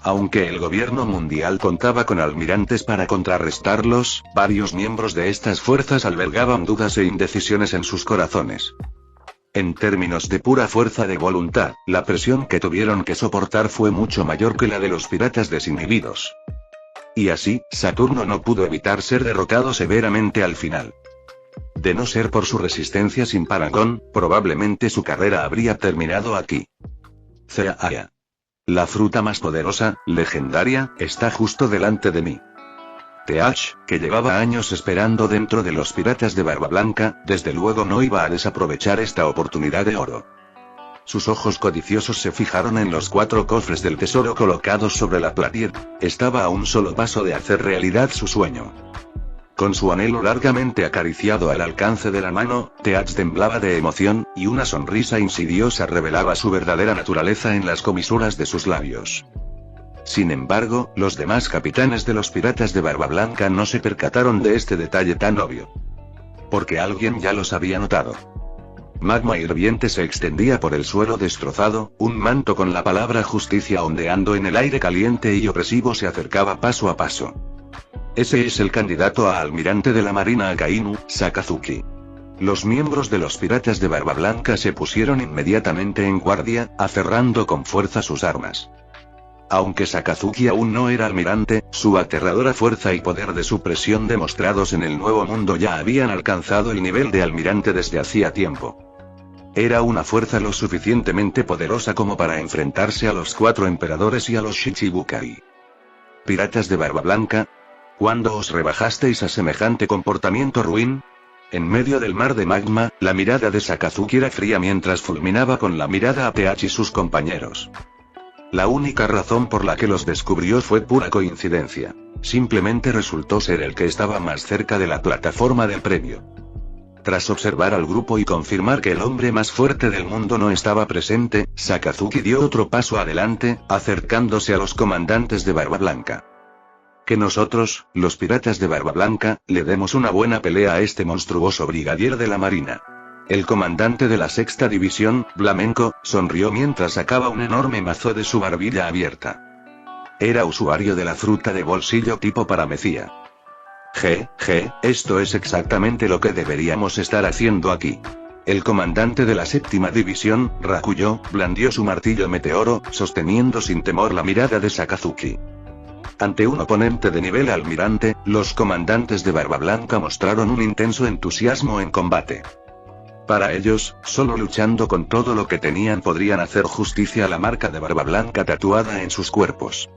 Aunque el gobierno mundial contaba con almirantes para contrarrestarlos, varios miembros de estas fuerzas albergaban dudas e indecisiones en sus corazones. En términos de pura fuerza de voluntad, la presión que tuvieron que soportar fue mucho mayor que la de los piratas desinhibidos. Y así, Saturno no pudo evitar ser derrotado severamente al final. De no ser por su resistencia sin parangón, probablemente su carrera habría terminado aquí. Zeaya. La fruta más poderosa, legendaria, está justo delante de mí. Teach, que llevaba años esperando dentro de los piratas de Barba Blanca, desde luego no iba a desaprovechar esta oportunidad de oro. Sus ojos codiciosos se fijaron en los 4 cofres del tesoro colocados sobre la platier. Estaba a un solo paso de hacer realidad su sueño. Con su anhelo largamente acariciado al alcance de la mano, Teach temblaba de emoción, y una sonrisa insidiosa revelaba su verdadera naturaleza en las comisuras de sus labios. Sin embargo, los demás capitanes de los piratas de Barba Blanca no se percataron de este detalle tan obvio. Porque alguien ya los había notado. Magma hirviente se extendía por el suelo destrozado, un manto con la palabra justicia ondeando en el aire caliente y opresivo se acercaba paso a paso. Ese es el candidato a almirante de la marina Akainu, Sakazuki. Los miembros de los piratas de Barba Blanca se pusieron inmediatamente en guardia, aferrando con fuerza sus armas. Aunque Sakazuki aún no era almirante, su aterradora fuerza y poder de supresión demostrados en el Nuevo Mundo ya habían alcanzado el nivel de almirante desde hacía tiempo. Era una fuerza lo suficientemente poderosa como para enfrentarse a los 4 emperadores y a los Shichibukai. ¿Piratas de Barba Blanca? ¿Cuándo os rebajasteis a semejante comportamiento ruin? En medio del mar de magma, la mirada de Sakazuki era fría mientras fulminaba con la mirada a Teach y sus compañeros. La única razón por la que los descubrió fue pura coincidencia. Simplemente resultó ser el que estaba más cerca de la plataforma del premio. Tras observar al grupo y confirmar que el hombre más fuerte del mundo no estaba presente, Sakazuki dio otro paso adelante, acercándose a los comandantes de Barba Blanca. Que nosotros, los piratas de Barba Blanca, le demos una buena pelea a este monstruoso brigadier de la marina. El comandante de la 6ª división, Flamenco, sonrió mientras sacaba un enorme mazo de su barbilla abierta. Era usuario de la fruta de bolsillo tipo paramecía. Esto es exactamente lo que deberíamos estar haciendo aquí. El comandante de la 7ª división, Rakuyo, blandió su martillo meteoro, sosteniendo sin temor la mirada de Sakazuki. Ante un oponente de nivel almirante, los comandantes de Barba Blanca mostraron un intenso entusiasmo en combate. Para ellos, solo luchando con todo lo que tenían podrían hacer justicia a la marca de Barba Blanca tatuada en sus cuerpos.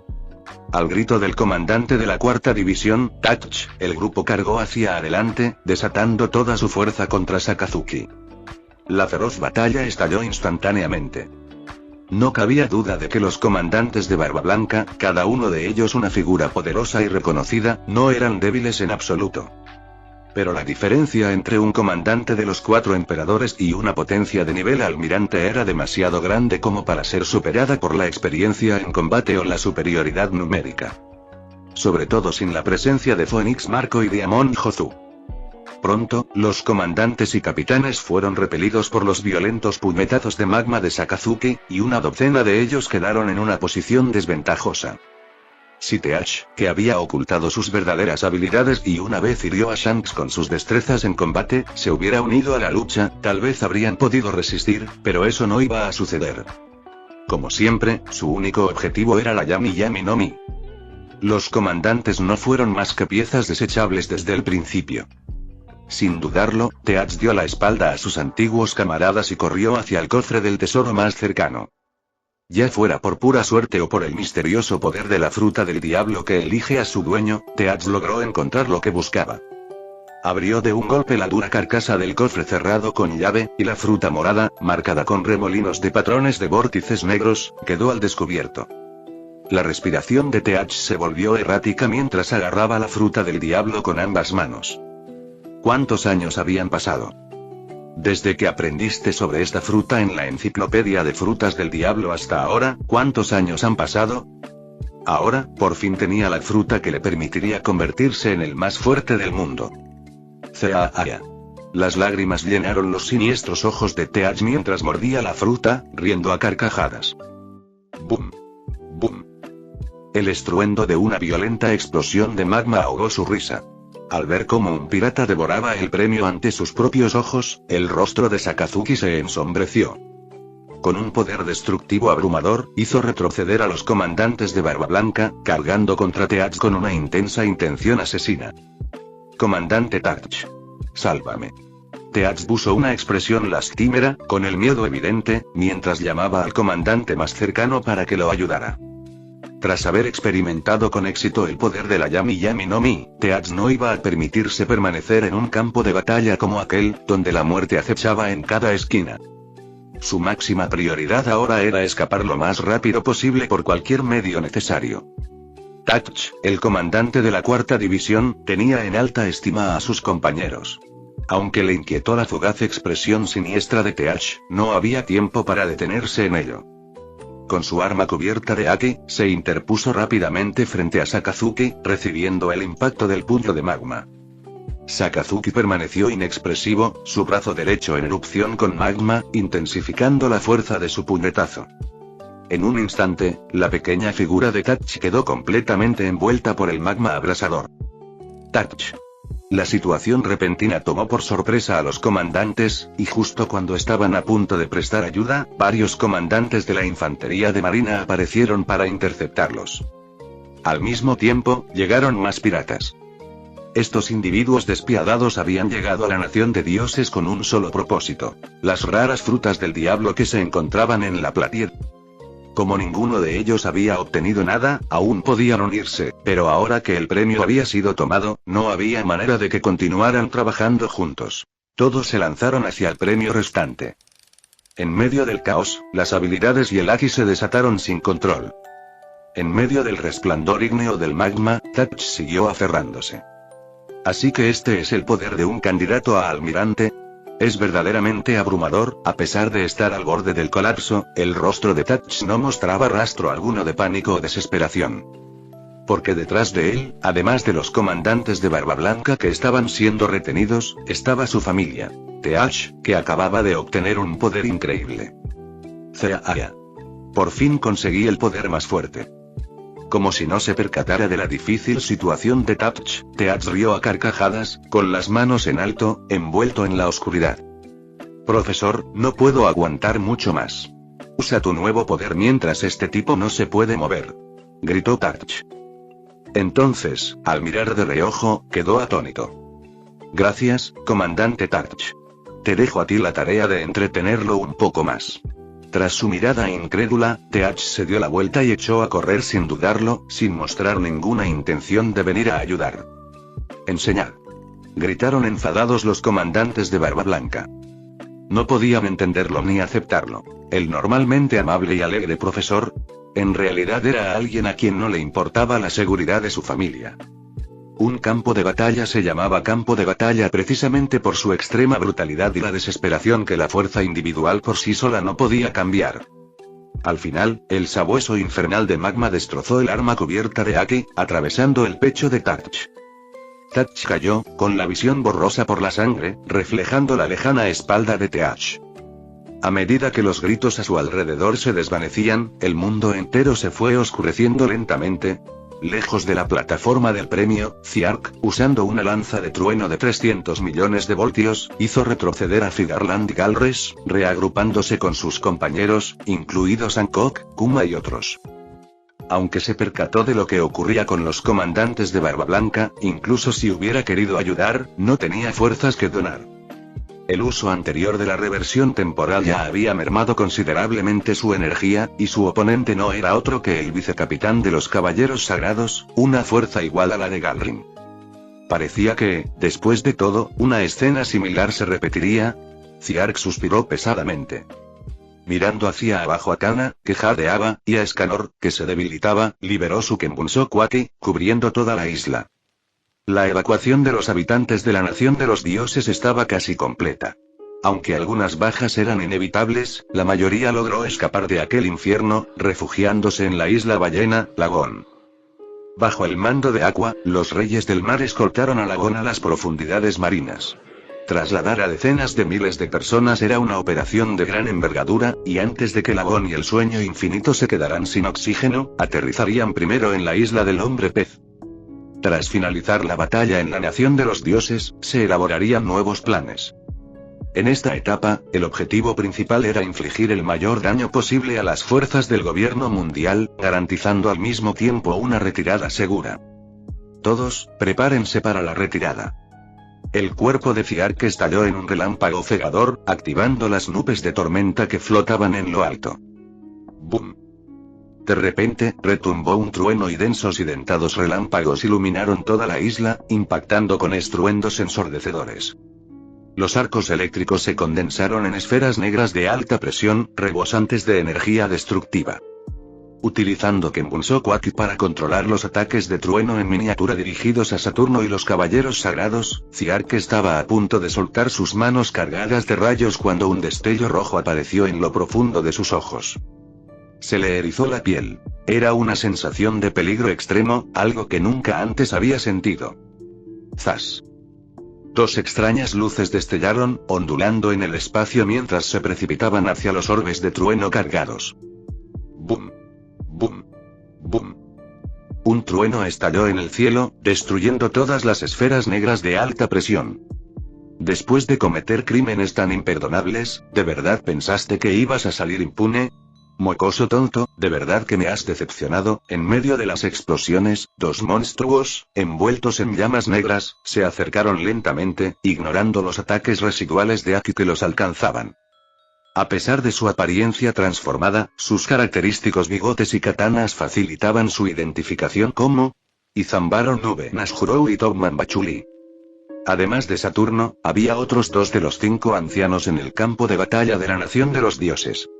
Al grito del comandante de la 4ª división, Teach, el grupo cargó hacia adelante, desatando toda su fuerza contra Sakazuki. La feroz batalla estalló instantáneamente. No cabía duda de que los comandantes de Barba Blanca, cada uno de ellos una figura poderosa y reconocida, no eran débiles en absoluto. Pero la diferencia entre un comandante de los 4 emperadores y una potencia de nivel almirante era demasiado grande como para ser superada por la experiencia en combate o la superioridad numérica. Sobre todo sin la presencia de Phoenix Marco y Diamond Hozu. Pronto, los comandantes y capitanes fueron repelidos por los violentos puñetazos de magma de Sakazuki, y una docena de ellos quedaron en una posición desventajosa. Si Teach, que había ocultado sus verdaderas habilidades y una vez hirió a Shanks con sus destrezas en combate, se hubiera unido a la lucha, tal vez habrían podido resistir, pero eso no iba a suceder. Como siempre, su único objetivo era la Yami Yami no Mi. Los comandantes no fueron más que piezas desechables desde el principio. Sin dudarlo, Teach dio la espalda a sus antiguos camaradas y corrió hacia el cofre del tesoro más cercano. Ya fuera por pura suerte o por el misterioso poder de la fruta del diablo que elige a su dueño, Teach logró encontrar lo que buscaba. Abrió de un golpe la dura carcasa del cofre cerrado con llave, y la fruta morada, marcada con remolinos de patrones de vórtices negros, quedó al descubierto. La respiración de Teach se volvió errática mientras agarraba la fruta del diablo con ambas manos. ¿Cuántos años habían pasado? Desde que aprendiste sobre esta fruta en la enciclopedia de frutas del diablo hasta ahora, ¿cuántos años han pasado? Ahora, por fin tenía la fruta que le permitiría convertirse en el más fuerte del mundo. Ceaaya. Las lágrimas llenaron los siniestros ojos de Teach mientras mordía la fruta, riendo a carcajadas. ¡Bum! ¡Bum! El estruendo de una violenta explosión de magma ahogó su risa. Al ver cómo un pirata devoraba el premio ante sus propios ojos, el rostro de Sakazuki se ensombreció. Con un poder destructivo abrumador, hizo retroceder a los comandantes de Barba Blanca, cargando contra Teach con una intensa intención asesina. Comandante Teach. Sálvame. Teach puso una expresión lastimera, con el miedo evidente, mientras llamaba al comandante más cercano para que lo ayudara. Tras haber experimentado con éxito el poder de la Yami Yami no Mi, Teach no iba a permitirse permanecer en un campo de batalla como aquel, donde la muerte acechaba en cada esquina. Su máxima prioridad ahora era escapar lo más rápido posible por cualquier medio necesario. Teach, el comandante de la 4ª división, tenía en alta estima a sus compañeros. Aunque le inquietó la fugaz expresión siniestra de Teach, no había tiempo para detenerse en ello. Con su arma cubierta de haki, se interpuso rápidamente frente a Sakazuki, recibiendo el impacto del puño de magma. Sakazuki permaneció inexpresivo, su brazo derecho en erupción con magma, intensificando la fuerza de su puñetazo. En un instante, la pequeña figura de Teach quedó completamente envuelta por el magma abrasador. Teach. La situación repentina tomó por sorpresa a los comandantes, y justo cuando estaban a punto de prestar ayuda, varios comandantes de la infantería de marina aparecieron para interceptarlos. Al mismo tiempo, llegaron más piratas. Estos individuos despiadados habían llegado a la nación de dioses con un solo propósito: las raras frutas del diablo que se encontraban en la platier. Como ninguno de ellos había obtenido nada, aún podían unirse, pero ahora que el premio había sido tomado, no había manera de que continuaran trabajando juntos. Todos se lanzaron hacia el premio restante. En medio del caos, las habilidades y el haki se desataron sin control. En medio del resplandor ígneo del magma, Touch siguió aferrándose. Así que este es el poder de un candidato a almirante. Es verdaderamente abrumador. A pesar de estar al borde del colapso, el rostro de Touch no mostraba rastro alguno de pánico o desesperación. Porque detrás de él, además de los comandantes de Barba Blanca que estaban siendo retenidos, estaba su familia. Teach, que acababa de obtener un poder increíble. Zeaya. Por fin conseguí el poder más fuerte. Como si no se percatara de la difícil situación de Touch, Teach rió a carcajadas, con las manos en alto, envuelto en la oscuridad. Profesor, no puedo aguantar mucho más. Usa tu nuevo poder mientras este tipo no se puede mover. Gritó Touch. Entonces, al mirar de reojo, quedó atónito. Gracias, comandante Touch. Te dejo a ti la tarea de entretenerlo un poco más. Tras su mirada incrédula, Teach se dio la vuelta y echó a correr sin dudarlo, sin mostrar ninguna intención de venir a ayudar. Enseñad. Gritaron enfadados los comandantes de Barba Blanca. No podían entenderlo ni aceptarlo. El normalmente amable y alegre profesor, en realidad era alguien a quien no le importaba la seguridad de su familia. Un campo de batalla se llamaba campo de batalla precisamente por su extrema brutalidad y la desesperación que la fuerza individual por sí sola no podía cambiar. Al final, el sabueso infernal de magma destrozó el arma cubierta de haki, atravesando el pecho de Touch. Touch cayó, con la visión borrosa por la sangre, reflejando la lejana espalda de Teach. A medida que los gritos a su alrededor se desvanecían, el mundo entero se fue oscureciendo lentamente. Lejos de la plataforma del premio, Ziark, usando una lanza de trueno de 300 millones de voltios, hizo retroceder a Figarland y Galres, reagrupándose con sus compañeros, incluidos Hancock, Kuma y otros. Aunque se percató de lo que ocurría con los comandantes de Barba Blanca, incluso si hubiera querido ayudar, no tenía fuerzas que donar. El uso anterior de la reversión temporal ya había mermado considerablemente su energía, y su oponente no era otro que el vicecapitán de los Caballeros Sagrados, una fuerza igual a la de Galrin. Parecía que, después de todo, una escena similar se repetiría. Ziark suspiró pesadamente. Mirando hacia abajo a Kana, que jadeaba, y a Escanor, que se debilitaba, liberó su Kenbunso Kwaki, cubriendo toda la isla. La evacuación de los habitantes de la nación de los dioses estaba casi completa. Aunque algunas bajas eran inevitables, la mayoría logró escapar de aquel infierno, refugiándose en la isla ballena, Lagón. Bajo el mando de Aqua, los reyes del mar escoltaron a Lagón a las profundidades marinas. Trasladar a decenas de miles de personas era una operación de gran envergadura, y antes de que Lagón y el sueño infinito se quedaran sin oxígeno, aterrizarían primero en la isla del hombre pez. Tras finalizar la batalla en la nación de los dioses, se elaborarían nuevos planes. En esta etapa, el objetivo principal era infligir el mayor daño posible a las fuerzas del gobierno mundial, garantizando al mismo tiempo una retirada segura. Todos, prepárense para la retirada. El cuerpo de Ziark estalló en un relámpago cegador, activando las nubes de tormenta que flotaban en lo alto. ¡Bum! De repente, retumbó un trueno y densos y dentados relámpagos iluminaron toda la isla, impactando con estruendos ensordecedores. Los arcos eléctricos se condensaron en esferas negras de alta presión, rebosantes de energía destructiva. Utilizando Kenbunso Kwaki para controlar los ataques de trueno en miniatura dirigidos a Saturno y los Caballeros Sagrados, Ziark estaba a punto de soltar sus manos cargadas de rayos cuando un destello rojo apareció en lo profundo de sus ojos. Se le erizó la piel. Era una sensación de peligro extremo, algo que nunca antes había sentido. ¡Zas! Dos extrañas luces destellaron, ondulando en el espacio mientras se precipitaban hacia los orbes de trueno cargados. ¡Bum! ¡Bum! ¡Bum! Un trueno estalló en el cielo, destruyendo todas las esferas negras de alta presión. Después de cometer crímenes tan imperdonables, ¿de verdad pensaste que ibas a salir impune? Mocoso tonto, de verdad que me has decepcionado. En medio de las explosiones, dos monstruos, envueltos en llamas negras, se acercaron lentamente, ignorando los ataques residuales de Aki que los alcanzaban. A pesar de su apariencia transformada, sus característicos bigotes y katanas facilitaban su identificación como Izambaro Nube Nashurou y Togman Bachuli. Además de Saturno, había otros dos de los 5 ancianos en el campo de batalla de la Nación de los Dioses.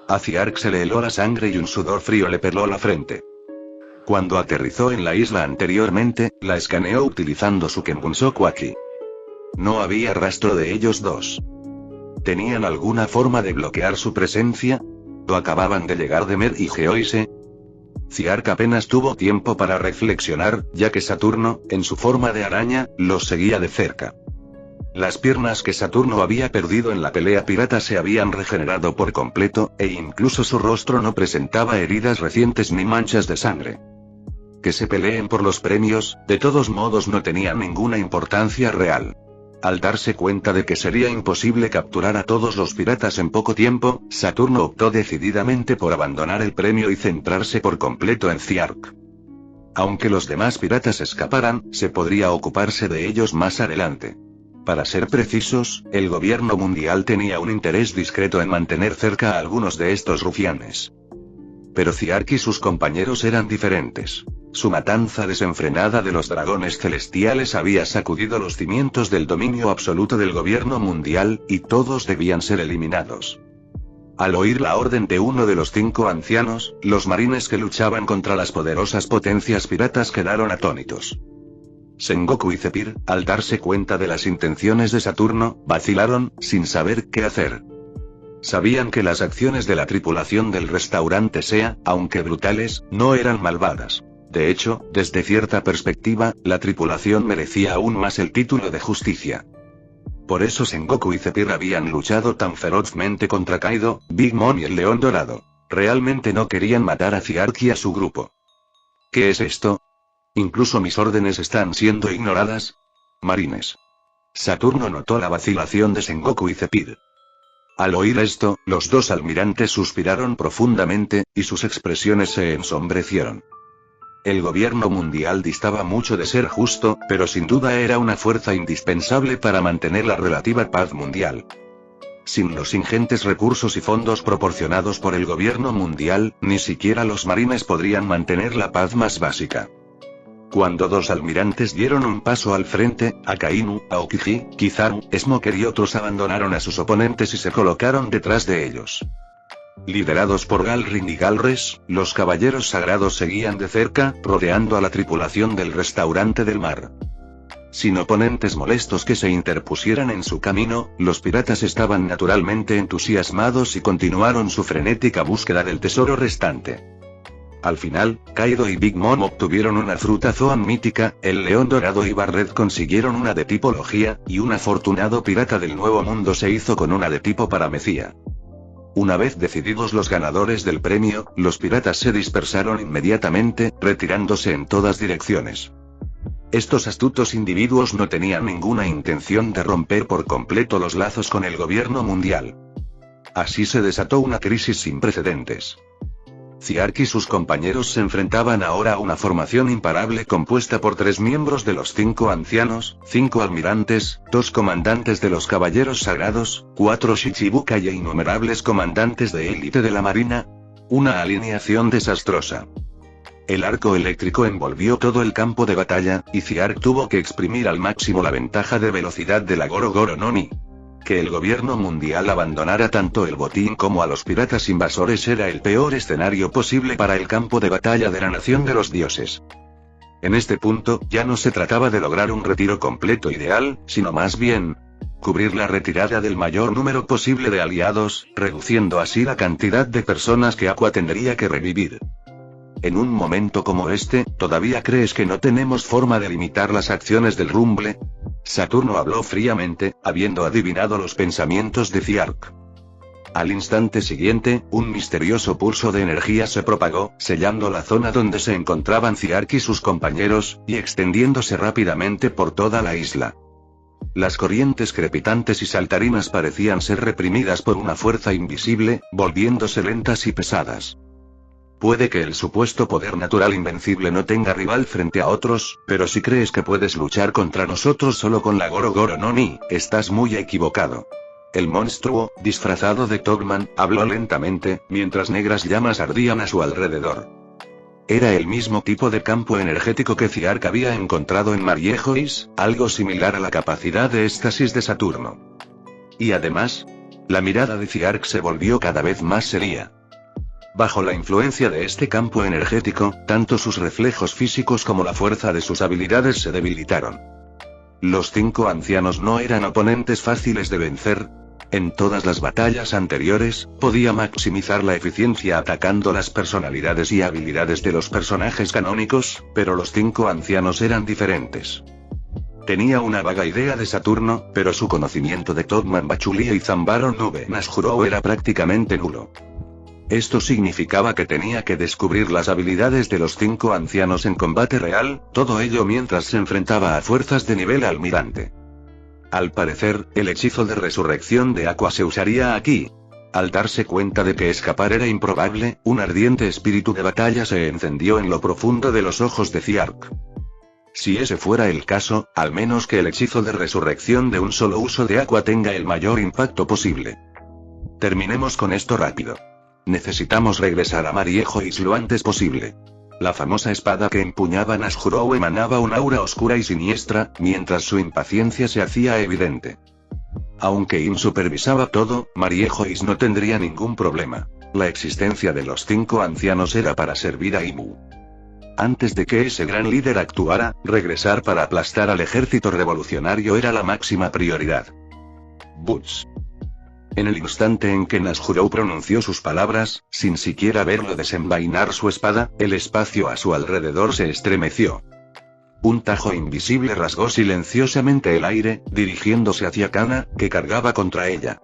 A Ziark se le heló la sangre y un sudor frío le peló la frente. Cuando aterrizó en la isla anteriormente, la escaneó utilizando su Kenbunsoku Aki. No había rastro de ellos dos. ¿Tenían alguna forma de bloquear su presencia? ¿O acababan de llegar de Med y Geoise? Ziark apenas tuvo tiempo para reflexionar, ya que Saturno, en su forma de araña, los seguía de cerca. Las piernas que Saturno había perdido en la pelea pirata se habían regenerado por completo, e incluso su rostro no presentaba heridas recientes ni manchas de sangre. Que se peleen por los premios, de todos modos no tenía ninguna importancia real. Al darse cuenta de que sería imposible capturar a todos los piratas en poco tiempo, Saturno optó decididamente por abandonar el premio y centrarse por completo en Ziark. Aunque los demás piratas escaparan, se podría ocuparse de ellos más adelante. Para ser precisos, el gobierno mundial tenía un interés discreto en mantener cerca a algunos de estos rufianes. Pero Ziark y sus compañeros eran diferentes. Su matanza desenfrenada de los dragones celestiales había sacudido los cimientos del dominio absoluto del gobierno mundial, y todos debían ser eliminados. Al oír la orden de uno de los 5 ancianos, los marines que luchaban contra las poderosas potencias piratas quedaron atónitos. Sengoku y Zephyr, al darse cuenta de las intenciones de Saturno, vacilaron, sin saber qué hacer. Sabían que las acciones de la tripulación del restaurante Sea, aunque brutales, no eran malvadas. De hecho, desde cierta perspectiva, la tripulación merecía aún más el título de justicia. Por eso Sengoku y Zephyr habían luchado tan ferozmente contra Kaido, Big Mom y el León Dorado. Realmente no querían matar a Ziark y a su grupo. ¿Qué es esto? ¿Incluso mis órdenes están siendo ignoradas? Marines. Saturno notó la vacilación de Sengoku y Zephyr. Al oír esto, los dos almirantes suspiraron profundamente, y sus expresiones se ensombrecieron. El gobierno mundial distaba mucho de ser justo, pero sin duda era una fuerza indispensable para mantener la relativa paz mundial. Sin los ingentes recursos y fondos proporcionados por el gobierno mundial, ni siquiera los marines podrían mantener la paz más básica. Cuando dos almirantes dieron un paso al frente, Akainu, Aokiji, Kizaru, Smoker y otros abandonaron a sus oponentes y se colocaron detrás de ellos. Liderados por Galrin y Galres, los caballeros sagrados seguían de cerca, rodeando a la tripulación del restaurante del mar. Sin oponentes molestos que se interpusieran en su camino, los piratas estaban naturalmente entusiasmados y continuaron su frenética búsqueda del tesoro restante. Al final, Kaido y Big Mom obtuvieron una fruta Zoan mítica, el León Dorado y Barret consiguieron una de tipología, y un afortunado pirata del Nuevo Mundo se hizo con una de tipo paramecía. Una vez decididos los ganadores del premio, los piratas se dispersaron inmediatamente, retirándose en todas direcciones. Estos astutos individuos no tenían ninguna intención de romper por completo los lazos con el gobierno mundial. Así se desató una crisis sin precedentes. Ziark y sus compañeros se enfrentaban ahora a una formación imparable compuesta por 3 miembros de los 5 ancianos, 5 almirantes, 2 comandantes de los caballeros sagrados, 4 Shichibukai e innumerables comandantes de élite de la marina. Una alineación desastrosa. El arco eléctrico envolvió todo el campo de batalla, y Ziark tuvo que exprimir al máximo la ventaja de velocidad de la Goro Goro no Mi. Que el gobierno mundial abandonara tanto el botín como a los piratas invasores era el peor escenario posible para el campo de batalla de la Nación de los Dioses. En este punto, ya no se trataba de lograr un retiro completo ideal, sino más bien, cubrir la retirada del mayor número posible de aliados, reduciendo así la cantidad de personas que Aqua tendría que revivir. En un momento como este, ¿todavía crees que no tenemos forma de limitar las acciones del Rumble? Saturno habló fríamente, habiendo adivinado los pensamientos de Ziark. Al instante siguiente, un misterioso pulso de energía se propagó, sellando la zona donde se encontraban Ziark y sus compañeros, y extendiéndose rápidamente por toda la isla. Las corrientes crepitantes y saltarinas parecían ser reprimidas por una fuerza invisible, volviéndose lentas y pesadas. Puede que el supuesto poder natural invencible no tenga rival frente a otros, pero si crees que puedes luchar contra nosotros solo con la Goro Goro no Ni, estás muy equivocado. El monstruo, disfrazado de Togman, habló lentamente, mientras negras llamas ardían a su alrededor. Era el mismo tipo de campo energético que Ziark había encontrado en Mariejois, algo similar a la capacidad de éxtasis de Saturno. Y además, la mirada de Ziark se volvió cada vez más seria. Bajo la influencia de este campo energético, tanto sus reflejos físicos como la fuerza de sus habilidades se debilitaron. Los 5 ancianos no eran oponentes fáciles de vencer. En todas las batallas anteriores, podía maximizar la eficiencia atacando las personalidades y habilidades de los personajes canónicos, pero los 5 ancianos eran diferentes. Tenía una vaga idea de Saturno, pero su conocimiento de Togman Bachulia y Zambaro Nube Nazgûrou era prácticamente nulo. Esto significaba que tenía que descubrir las habilidades de los 5 ancianos en combate real, todo ello mientras se enfrentaba a fuerzas de nivel almirante. Al parecer, el hechizo de resurrección de Aqua se usaría aquí. Al darse cuenta de que escapar era improbable, un ardiente espíritu de batalla se encendió en lo profundo de los ojos de Ziark. Si ese fuera el caso, al menos que el hechizo de resurrección de un solo uso de Aqua tenga el mayor impacto posible. Terminemos con esto rápido. Necesitamos regresar a Mariejois lo antes posible. La famosa espada que empuñaba Nazgûrou emanaba un aura oscura y siniestra, mientras su impaciencia se hacía evidente. Aunque Im supervisaba todo, Mariejois no tendría ningún problema. La existencia de los 5 ancianos era para servir a Imu. Antes de que ese gran líder actuara, regresar para aplastar al ejército revolucionario era la máxima prioridad. Butch. En el instante en que Nazgûrou pronunció sus palabras, sin siquiera verlo desenvainar su espada, el espacio a su alrededor se estremeció. Un tajo invisible rasgó silenciosamente el aire, dirigiéndose hacia Kana, que cargaba contra ella.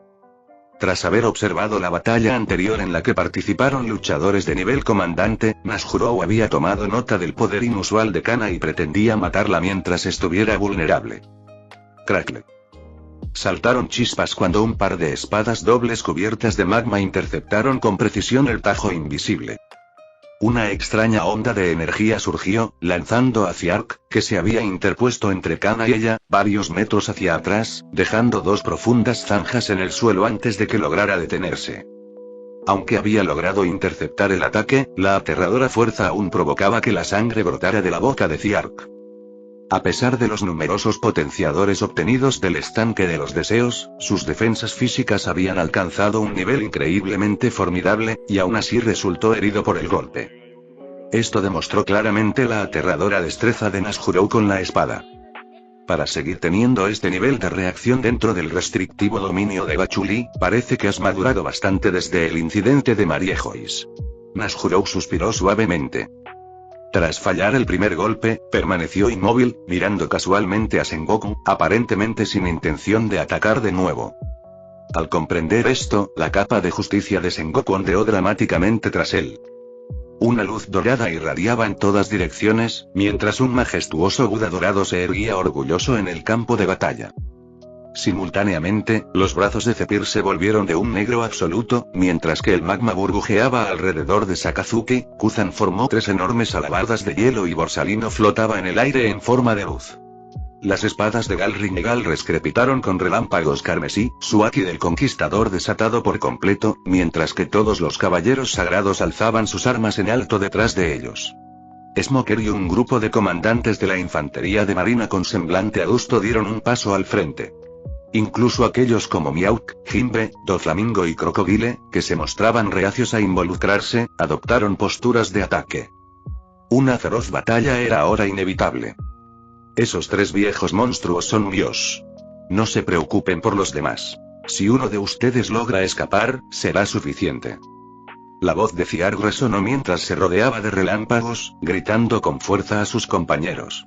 Tras haber observado la batalla anterior en la que participaron luchadores de nivel comandante, Nazgûrou había tomado nota del poder inusual de Kana y pretendía matarla mientras estuviera vulnerable. Crackle. Saltaron chispas cuando un par de espadas dobles cubiertas de magma interceptaron con precisión el tajo invisible. Una extraña onda de energía surgió, lanzando a Ziark, que se había interpuesto entre Kana y ella, varios metros hacia atrás, dejando 2 profundas zanjas en el suelo antes de que lograra detenerse. Aunque había logrado interceptar el ataque, la aterradora fuerza aún provocaba que la sangre brotara de la boca de Ziark. A pesar de los numerosos potenciadores obtenidos del estanque de los deseos, sus defensas físicas habían alcanzado un nivel increíblemente formidable, y aún así resultó herido por el golpe. Esto demostró claramente la aterradora destreza de Nazgûrou con la espada. Para seguir teniendo este nivel de reacción dentro del restrictivo dominio de Bachuli, parece que has madurado bastante desde el incidente de Mariejois. Nazgûrou suspiró suavemente. Tras fallar el primer golpe, permaneció inmóvil, mirando casualmente a Sengoku, aparentemente sin intención de atacar de nuevo. Al comprender esto, la capa de justicia de Sengoku ondeó dramáticamente tras él. Una luz dorada irradiaba en todas direcciones, mientras un majestuoso Buda dorado se erguía orgulloso en el campo de batalla. Simultáneamente, los brazos de Zephyr se volvieron de un negro absoluto, mientras que el magma burbujeaba alrededor de Sakazuki. Kuzan formó 3 enormes alabardas de hielo y Borsalino flotaba en el aire en forma de luz. Las espadas de Galring y Galres crepitaron con relámpagos carmesí, su Aki del Conquistador desatado por completo, mientras que todos los caballeros sagrados alzaban sus armas en alto detrás de ellos. Smoker y un grupo de comandantes de la infantería de marina con semblante adusto dieron un paso al frente. Incluso aquellos como Miauk, Jimbe, Doflamingo y Crocodile, que se mostraban reacios a involucrarse, adoptaron posturas de ataque. Una feroz batalla era ahora inevitable. Esos 3 viejos monstruos son Dios. No se preocupen por los demás. Si uno de ustedes logra escapar, será suficiente. La voz de Ziark resonó mientras se rodeaba de relámpagos, gritando con fuerza a sus compañeros.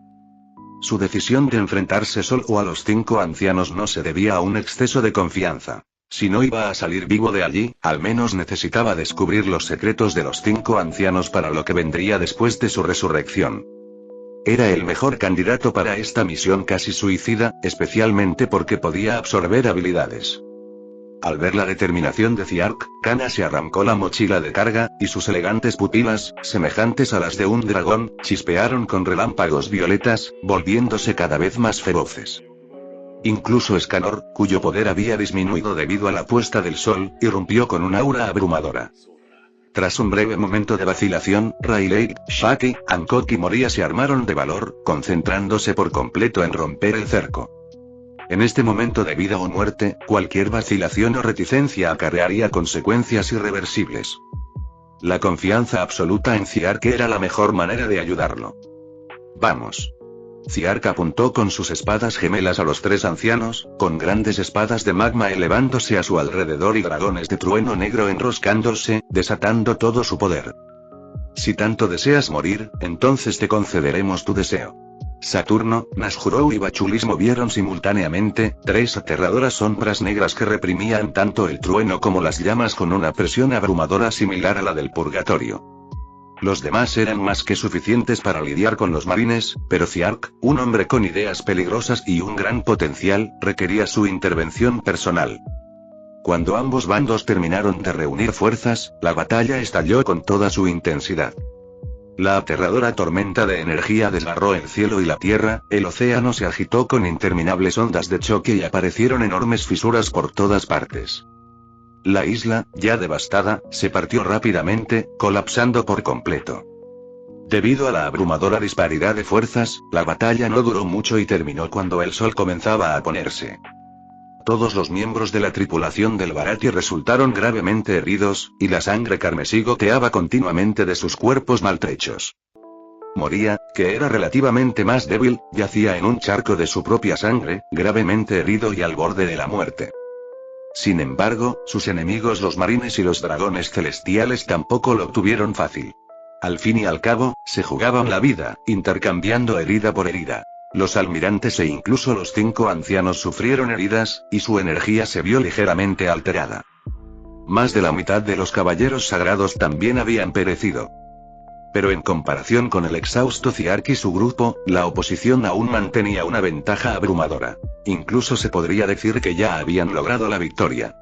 Su decisión de enfrentarse solo a los 5 ancianos no se debía a un exceso de confianza. Si no iba a salir vivo de allí, al menos necesitaba descubrir los secretos de los 5 ancianos para lo que vendría después de su resurrección. Era el mejor candidato para esta misión casi suicida, especialmente porque podía absorber habilidades. Al ver la determinación de Ziark, Kana se arrancó la mochila de carga, y sus elegantes pupilas, semejantes a las de un dragón, chispearon con relámpagos violetas, volviéndose cada vez más feroces. Incluso Escanor, cuyo poder había disminuido debido a la puesta del sol, irrumpió con un aura abrumadora. Tras un breve momento de vacilación, Rayleigh, Shaki, Hancock y Moria se armaron de valor, concentrándose por completo en romper el cerco. En este momento de vida o muerte, cualquier vacilación o reticencia acarrearía consecuencias irreversibles. La confianza absoluta en Ziark era la mejor manera de ayudarlo. Vamos. Ziark apuntó con sus espadas gemelas a los 3 ancianos, con grandes espadas de magma elevándose a su alrededor y dragones de trueno negro enroscándose, desatando todo su poder. Si tanto deseas morir, entonces te concederemos tu deseo. Saturno, Nazgûl y Bachulis movieron simultáneamente, 3 aterradoras sombras negras que reprimían tanto el trueno como las llamas con una presión abrumadora similar a la del purgatorio. Los demás eran más que suficientes para lidiar con los marines, pero Ziark, un hombre con ideas peligrosas y un gran potencial, requería su intervención personal. Cuando ambos bandos terminaron de reunir fuerzas, la batalla estalló con toda su intensidad. La aterradora tormenta de energía desgarró el cielo y la tierra, el océano se agitó con interminables ondas de choque y aparecieron enormes fisuras por todas partes. La isla, ya devastada, se partió rápidamente, colapsando por completo. Debido a la abrumadora disparidad de fuerzas, la batalla no duró mucho y terminó cuando el sol comenzaba a ponerse. Todos los miembros de la tripulación del Baratie resultaron gravemente heridos, y la sangre carmesí goteaba continuamente de sus cuerpos maltrechos. Moria, que era relativamente más débil, yacía en un charco de su propia sangre, gravemente herido y al borde de la muerte. Sin embargo, sus enemigos los marines y los dragones celestiales tampoco lo tuvieron fácil. Al fin y al cabo, se jugaban la vida, intercambiando herida por herida. Los almirantes e incluso los 5 ancianos sufrieron heridas, y su energía se vio ligeramente alterada. Más de la mitad de los caballeros sagrados también habían perecido. Pero en comparación con el exhausto Ziark y su grupo, la oposición aún mantenía una ventaja abrumadora. Incluso se podría decir que ya habían logrado la victoria.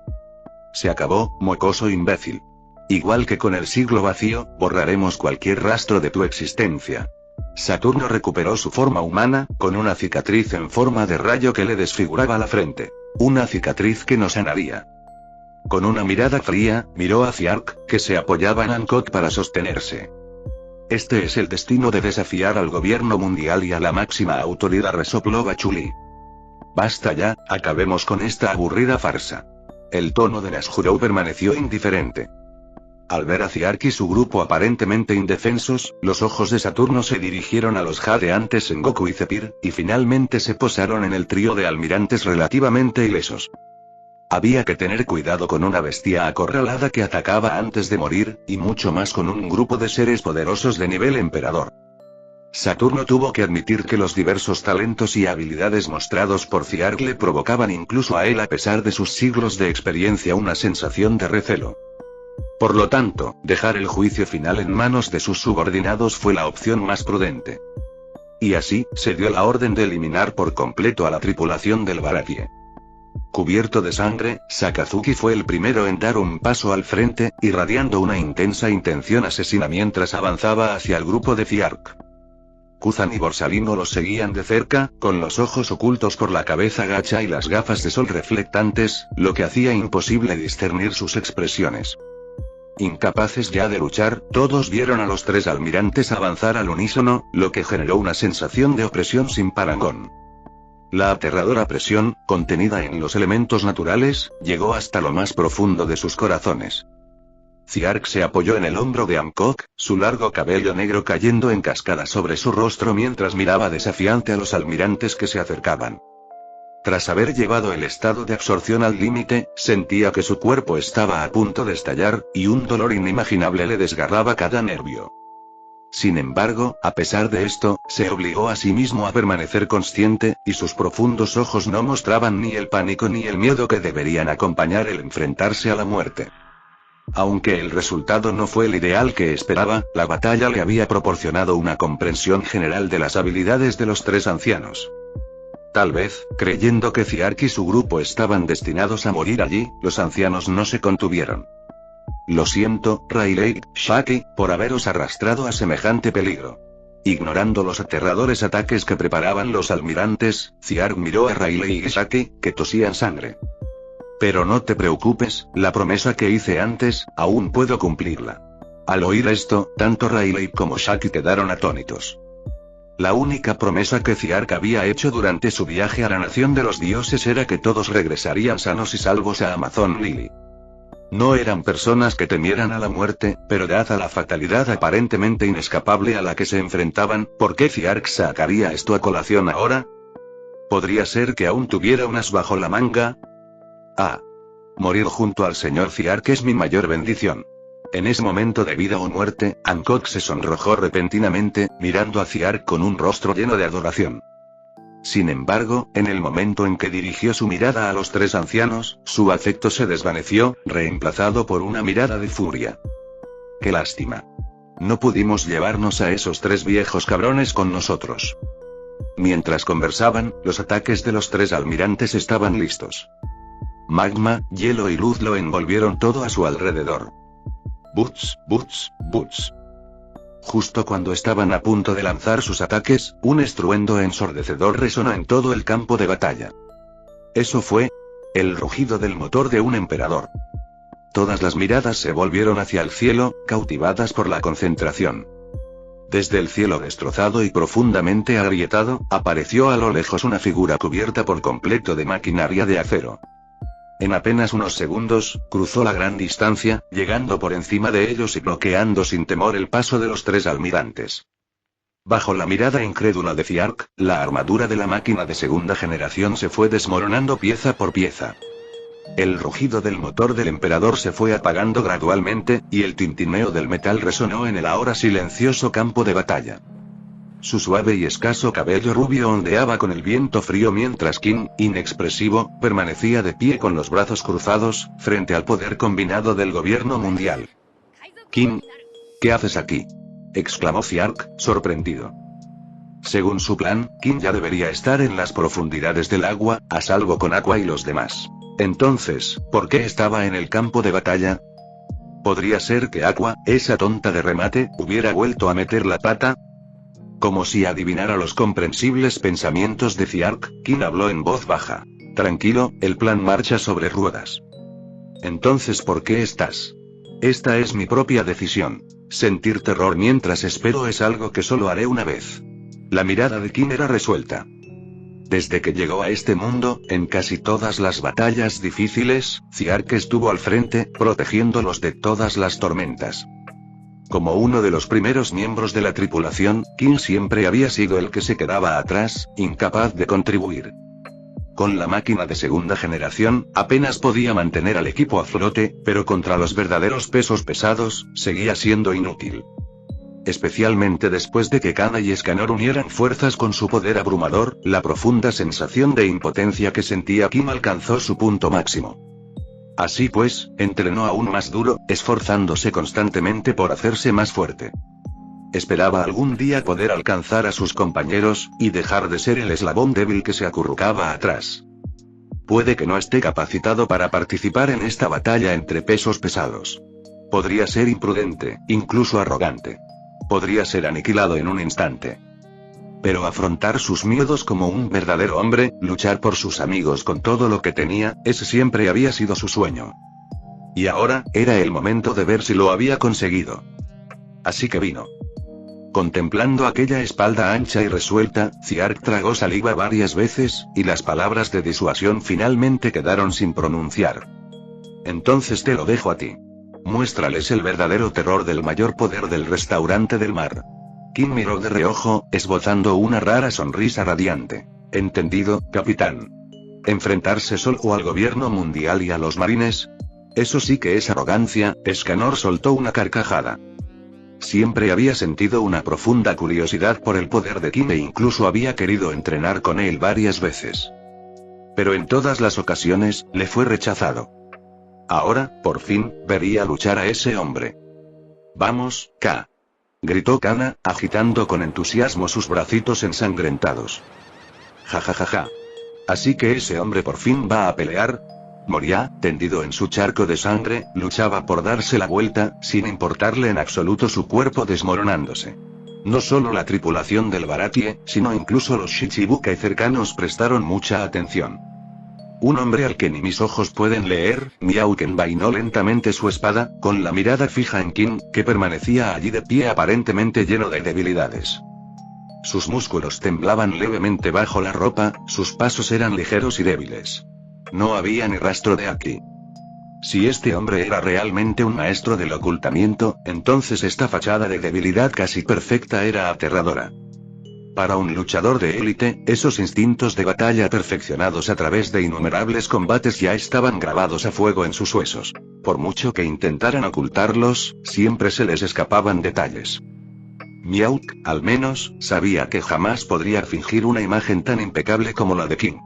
Se acabó, mocoso imbécil. Igual que con el siglo vacío, borraremos cualquier rastro de tu existencia. Saturno recuperó su forma humana, con una cicatriz en forma de rayo que le desfiguraba la frente. Una cicatriz que no sanaría. Con una mirada fría, miró a Ziark, que se apoyaba en Hancock para sostenerse. Este es el destino de desafiar al gobierno mundial y a la máxima autoridad, resopló Bachuli. Basta ya, acabemos con esta aburrida farsa. El tono de Nazgûl permaneció indiferente. Al ver a Ziark y su grupo aparentemente indefensos, los ojos de Saturno se dirigieron a los jadeantes Sengoku y Zephyr, y finalmente se posaron en el trío de almirantes relativamente ilesos. Había que tener cuidado con una bestia acorralada que atacaba antes de morir, y mucho más con un grupo de seres poderosos de nivel emperador. Saturno tuvo que admitir que los diversos talentos y habilidades mostrados por Ziark le provocaban incluso a él, a pesar de sus siglos de experiencia, una sensación de recelo. Por lo tanto, dejar el juicio final en manos de sus subordinados fue la opción más prudente. Y así, se dio la orden de eliminar por completo a la tripulación del Baratie. Cubierto de sangre, Sakazuki fue el primero en dar un paso al frente, irradiando una intensa intención asesina mientras avanzaba hacia el grupo de Ziark. Kuzan y Borsalino los seguían de cerca, con los ojos ocultos por la cabeza gacha y las gafas de sol reflectantes, lo que hacía imposible discernir sus expresiones. Incapaces ya de luchar, todos vieron a los 3 almirantes avanzar al unísono, lo que generó una sensación de opresión sin parangón. La aterradora presión, contenida en los elementos naturales, llegó hasta lo más profundo de sus corazones. Ziark se apoyó en el hombro de Hancock, su largo cabello negro cayendo en cascada sobre su rostro mientras miraba desafiante a los almirantes que se acercaban. Tras haber llevado el estado de absorción al límite, sentía que su cuerpo estaba a punto de estallar, y un dolor inimaginable le desgarraba cada nervio. Sin embargo, a pesar de esto, se obligó a sí mismo a permanecer consciente, y sus profundos ojos no mostraban ni el pánico ni el miedo que deberían acompañar el enfrentarse a la muerte. Aunque el resultado no fue el ideal que esperaba, la batalla le había proporcionado una comprensión general de las habilidades de los tres ancianos. Tal vez, creyendo que Ziark y su grupo estaban destinados a morir allí, los ancianos no se contuvieron. Lo siento, Rayleigh, Shaki, por haberos arrastrado a semejante peligro. Ignorando los aterradores ataques que preparaban los almirantes, Ziark miró a Rayleigh y Shaki, que tosían sangre. Pero no te preocupes, la promesa que hice antes, aún puedo cumplirla. Al oír esto, tanto Rayleigh como Shaki quedaron atónitos. La única promesa que Ziark había hecho durante su viaje a la nación de los dioses era que todos regresarían sanos y salvos a Amazon Lily. No eran personas que temieran a la muerte, pero dada la fatalidad aparentemente inescapable a la que se enfrentaban, ¿por qué Ziark sacaría esto a colación ahora? ¿Podría ser que aún tuviera un as bajo la manga? Morir junto al señor Ziark es mi mayor bendición. En ese momento de vida o muerte, Hancock se sonrojó repentinamente, mirando a Ziark con un rostro lleno de adoración. Sin embargo, en el momento en que dirigió su mirada a los tres ancianos, su afecto se desvaneció, reemplazado por una mirada de furia. ¡Qué lástima! No pudimos llevarnos a esos tres viejos cabrones con nosotros. Mientras conversaban, los ataques de los tres almirantes estaban listos. Magma, hielo y luz lo envolvieron todo a su alrededor. Butz, butz, butz. Justo cuando estaban a punto de lanzar sus ataques, un estruendo ensordecedor resonó en todo el campo de batalla. Eso fue el rugido del motor de un emperador. Todas las miradas se volvieron hacia el cielo, cautivadas por la concentración. Desde el cielo destrozado y profundamente agrietado, apareció a lo lejos una figura cubierta por completo de maquinaria de acero. En apenas unos segundos, cruzó la gran distancia, llegando por encima de ellos y bloqueando sin temor el paso de los tres almirantes. Bajo la mirada incrédula de Ziark, la armadura de la máquina de segunda generación se fue desmoronando pieza por pieza. El rugido del motor del emperador se fue apagando gradualmente, y el tintineo del metal resonó en el ahora silencioso campo de batalla. Su suave y escaso cabello rubio ondeaba con el viento frío mientras King, inexpresivo, permanecía de pie con los brazos cruzados, frente al poder combinado del gobierno mundial. King, ¿qué haces aquí?, exclamó Ziark, sorprendido. Según su plan, King ya debería estar en las profundidades del agua, a salvo con Aqua y los demás. Entonces, ¿por qué estaba en el campo de batalla? ¿Podría ser que Aqua, esa tonta de remate, hubiera vuelto a meter la pata? Como si adivinara los comprensibles pensamientos de Ziark, King habló en voz baja. Tranquilo, el plan marcha sobre ruedas. Entonces, ¿por qué estás? Esta es mi propia decisión. Sentir terror mientras espero es algo que solo haré una vez. La mirada de King era resuelta. Desde que llegó a este mundo, en casi todas las batallas difíciles, Ziark estuvo al frente, protegiéndolos de todas las tormentas. Como uno de los primeros miembros de la tripulación, King siempre había sido el que se quedaba atrás, incapaz de contribuir. Con la máquina de segunda generación, apenas podía mantener al equipo a flote, pero contra los verdaderos pesos pesados, seguía siendo inútil. Especialmente después de que Kana y Escanor unieran fuerzas con su poder abrumador, la profunda sensación de impotencia que sentía King alcanzó su punto máximo. Así pues, entrenó aún más duro, esforzándose constantemente por hacerse más fuerte. Esperaba algún día poder alcanzar a sus compañeros, y dejar de ser el eslabón débil que se acurrucaba atrás. Puede que no esté capacitado para participar en esta batalla entre pesos pesados. Podría ser imprudente, incluso arrogante. Podría ser aniquilado en un instante. Pero afrontar sus miedos como un verdadero hombre, luchar por sus amigos con todo lo que tenía, ese siempre había sido su sueño. Y ahora, era el momento de ver si lo había conseguido. Así que vino. Contemplando aquella espalda ancha y resuelta, Ziark tragó saliva varias veces, y las palabras de disuasión finalmente quedaron sin pronunciar. Entonces te lo dejo a ti. Muéstrales el verdadero terror del mayor poder del restaurante del mar. King miró de reojo, esbozando una rara sonrisa radiante. Entendido, capitán. ¿Enfrentarse solo al gobierno mundial y a los marines? Eso sí que es arrogancia. Escanor soltó una carcajada. Siempre había sentido una profunda curiosidad por el poder de Kim e incluso había querido entrenar con él varias veces. Pero en todas las ocasiones, le fue rechazado. Ahora, por fin, vería luchar a ese hombre. «Vamos, K», gritó Kana, agitando con entusiasmo sus bracitos ensangrentados. «Ja ja ja ja. Así que ese hombre por fin va a pelear». Moria, tendido en su charco de sangre, luchaba por darse la vuelta, sin importarle en absoluto su cuerpo desmoronándose. No solo la tripulación del Baratie, sino incluso los Shichibukai cercanos prestaron mucha atención. Un hombre al que ni mis ojos pueden leer, Miauken vainó lentamente su espada, con la mirada fija en Kim, que permanecía allí de pie aparentemente lleno de debilidades. Sus músculos temblaban levemente bajo la ropa, sus pasos eran ligeros y débiles. No había ni rastro de Aki. Si este hombre era realmente un maestro del ocultamiento, entonces esta fachada de debilidad casi perfecta era aterradora. Para un luchador de élite, esos instintos de batalla perfeccionados a través de innumerables combates ya estaban grabados a fuego en sus huesos. Por mucho que intentaran ocultarlos, siempre se les escapaban detalles. Miauk, al menos, sabía que jamás podría fingir una imagen tan impecable como la de Kim.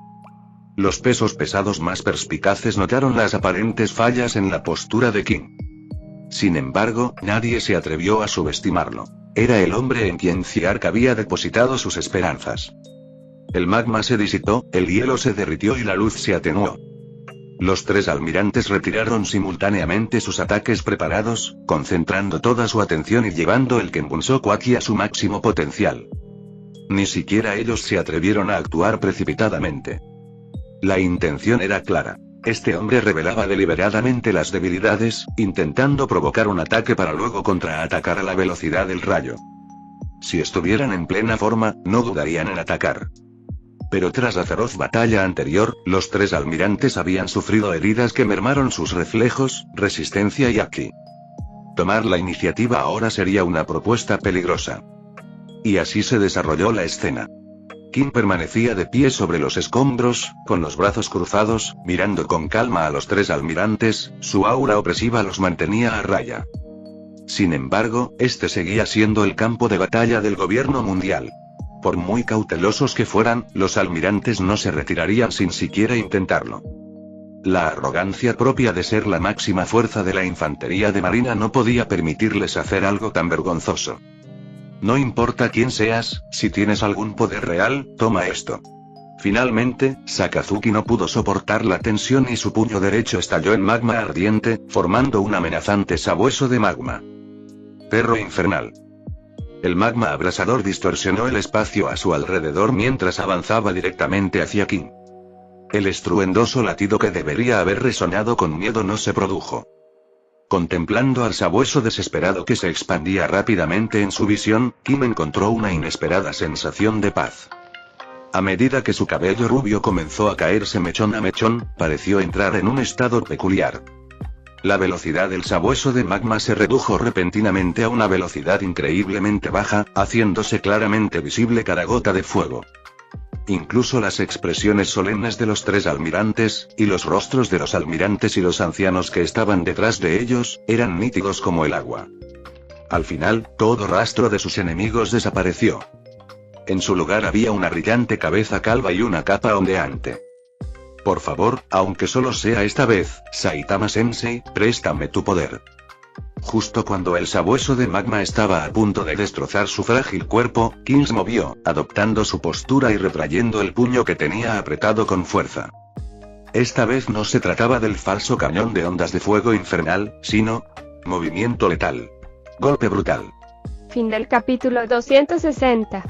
Los pesos pesados más perspicaces notaron las aparentes fallas en la postura de Kim. Sin embargo, nadie se atrevió a subestimarlo. Era el hombre en quien Ziark había depositado sus esperanzas. El magma se disipó, el hielo se derritió y la luz se atenuó. Los tres almirantes retiraron simultáneamente sus ataques preparados, concentrando toda su atención y llevando el Kenbunsoku Aki a su máximo potencial. Ni siquiera ellos se atrevieron a actuar precipitadamente. La intención era clara. Este hombre revelaba deliberadamente las debilidades, intentando provocar un ataque para luego contraatacar a la velocidad del rayo. Si estuvieran en plena forma, no dudarían en atacar. Pero tras la feroz batalla anterior, los tres almirantes habían sufrido heridas que mermaron sus reflejos, resistencia y Aki. Tomar la iniciativa ahora sería una propuesta peligrosa. Y así se desarrolló la escena. Kim permanecía de pie sobre los escombros, con los brazos cruzados, mirando con calma a los tres almirantes, su aura opresiva los mantenía a raya. Sin embargo, este seguía siendo el campo de batalla del gobierno mundial. Por muy cautelosos que fueran, los almirantes no se retirarían sin siquiera intentarlo. La arrogancia propia de ser la máxima fuerza de la infantería de marina no podía permitirles hacer algo tan vergonzoso. No importa quién seas, si tienes algún poder real, toma esto. Finalmente, Sakazuki no pudo soportar la tensión y su puño derecho estalló en magma ardiente, formando un amenazante sabueso de magma. Perro infernal. El magma abrasador distorsionó el espacio a su alrededor mientras avanzaba directamente hacia Kim. El estruendoso latido que debería haber resonado con miedo no se produjo. Contemplando al sabueso desesperado que se expandía rápidamente en su visión, Kim encontró una inesperada sensación de paz. A medida que su cabello rubio comenzó a caerse mechón a mechón, pareció entrar en un estado peculiar. La velocidad del sabueso de magma se redujo repentinamente a una velocidad increíblemente baja, haciéndose claramente visible cada gota de fuego. Incluso las expresiones solemnes de los tres almirantes, y los rostros de los almirantes y los ancianos que estaban detrás de ellos, eran nítidos como el agua. Al final, todo rastro de sus enemigos desapareció. En su lugar había una brillante cabeza calva y una capa ondeante. Por favor, aunque solo sea esta vez, Saitama-sensei, préstame tu poder. Justo cuando el sabueso de magma estaba a punto de destrozar su frágil cuerpo, Kim se movió, adoptando su postura y retrayendo el puño que tenía apretado con fuerza. Esta vez no se trataba del falso cañón de ondas de fuego infernal, sino... movimiento letal. Golpe brutal. Fin del capítulo 260.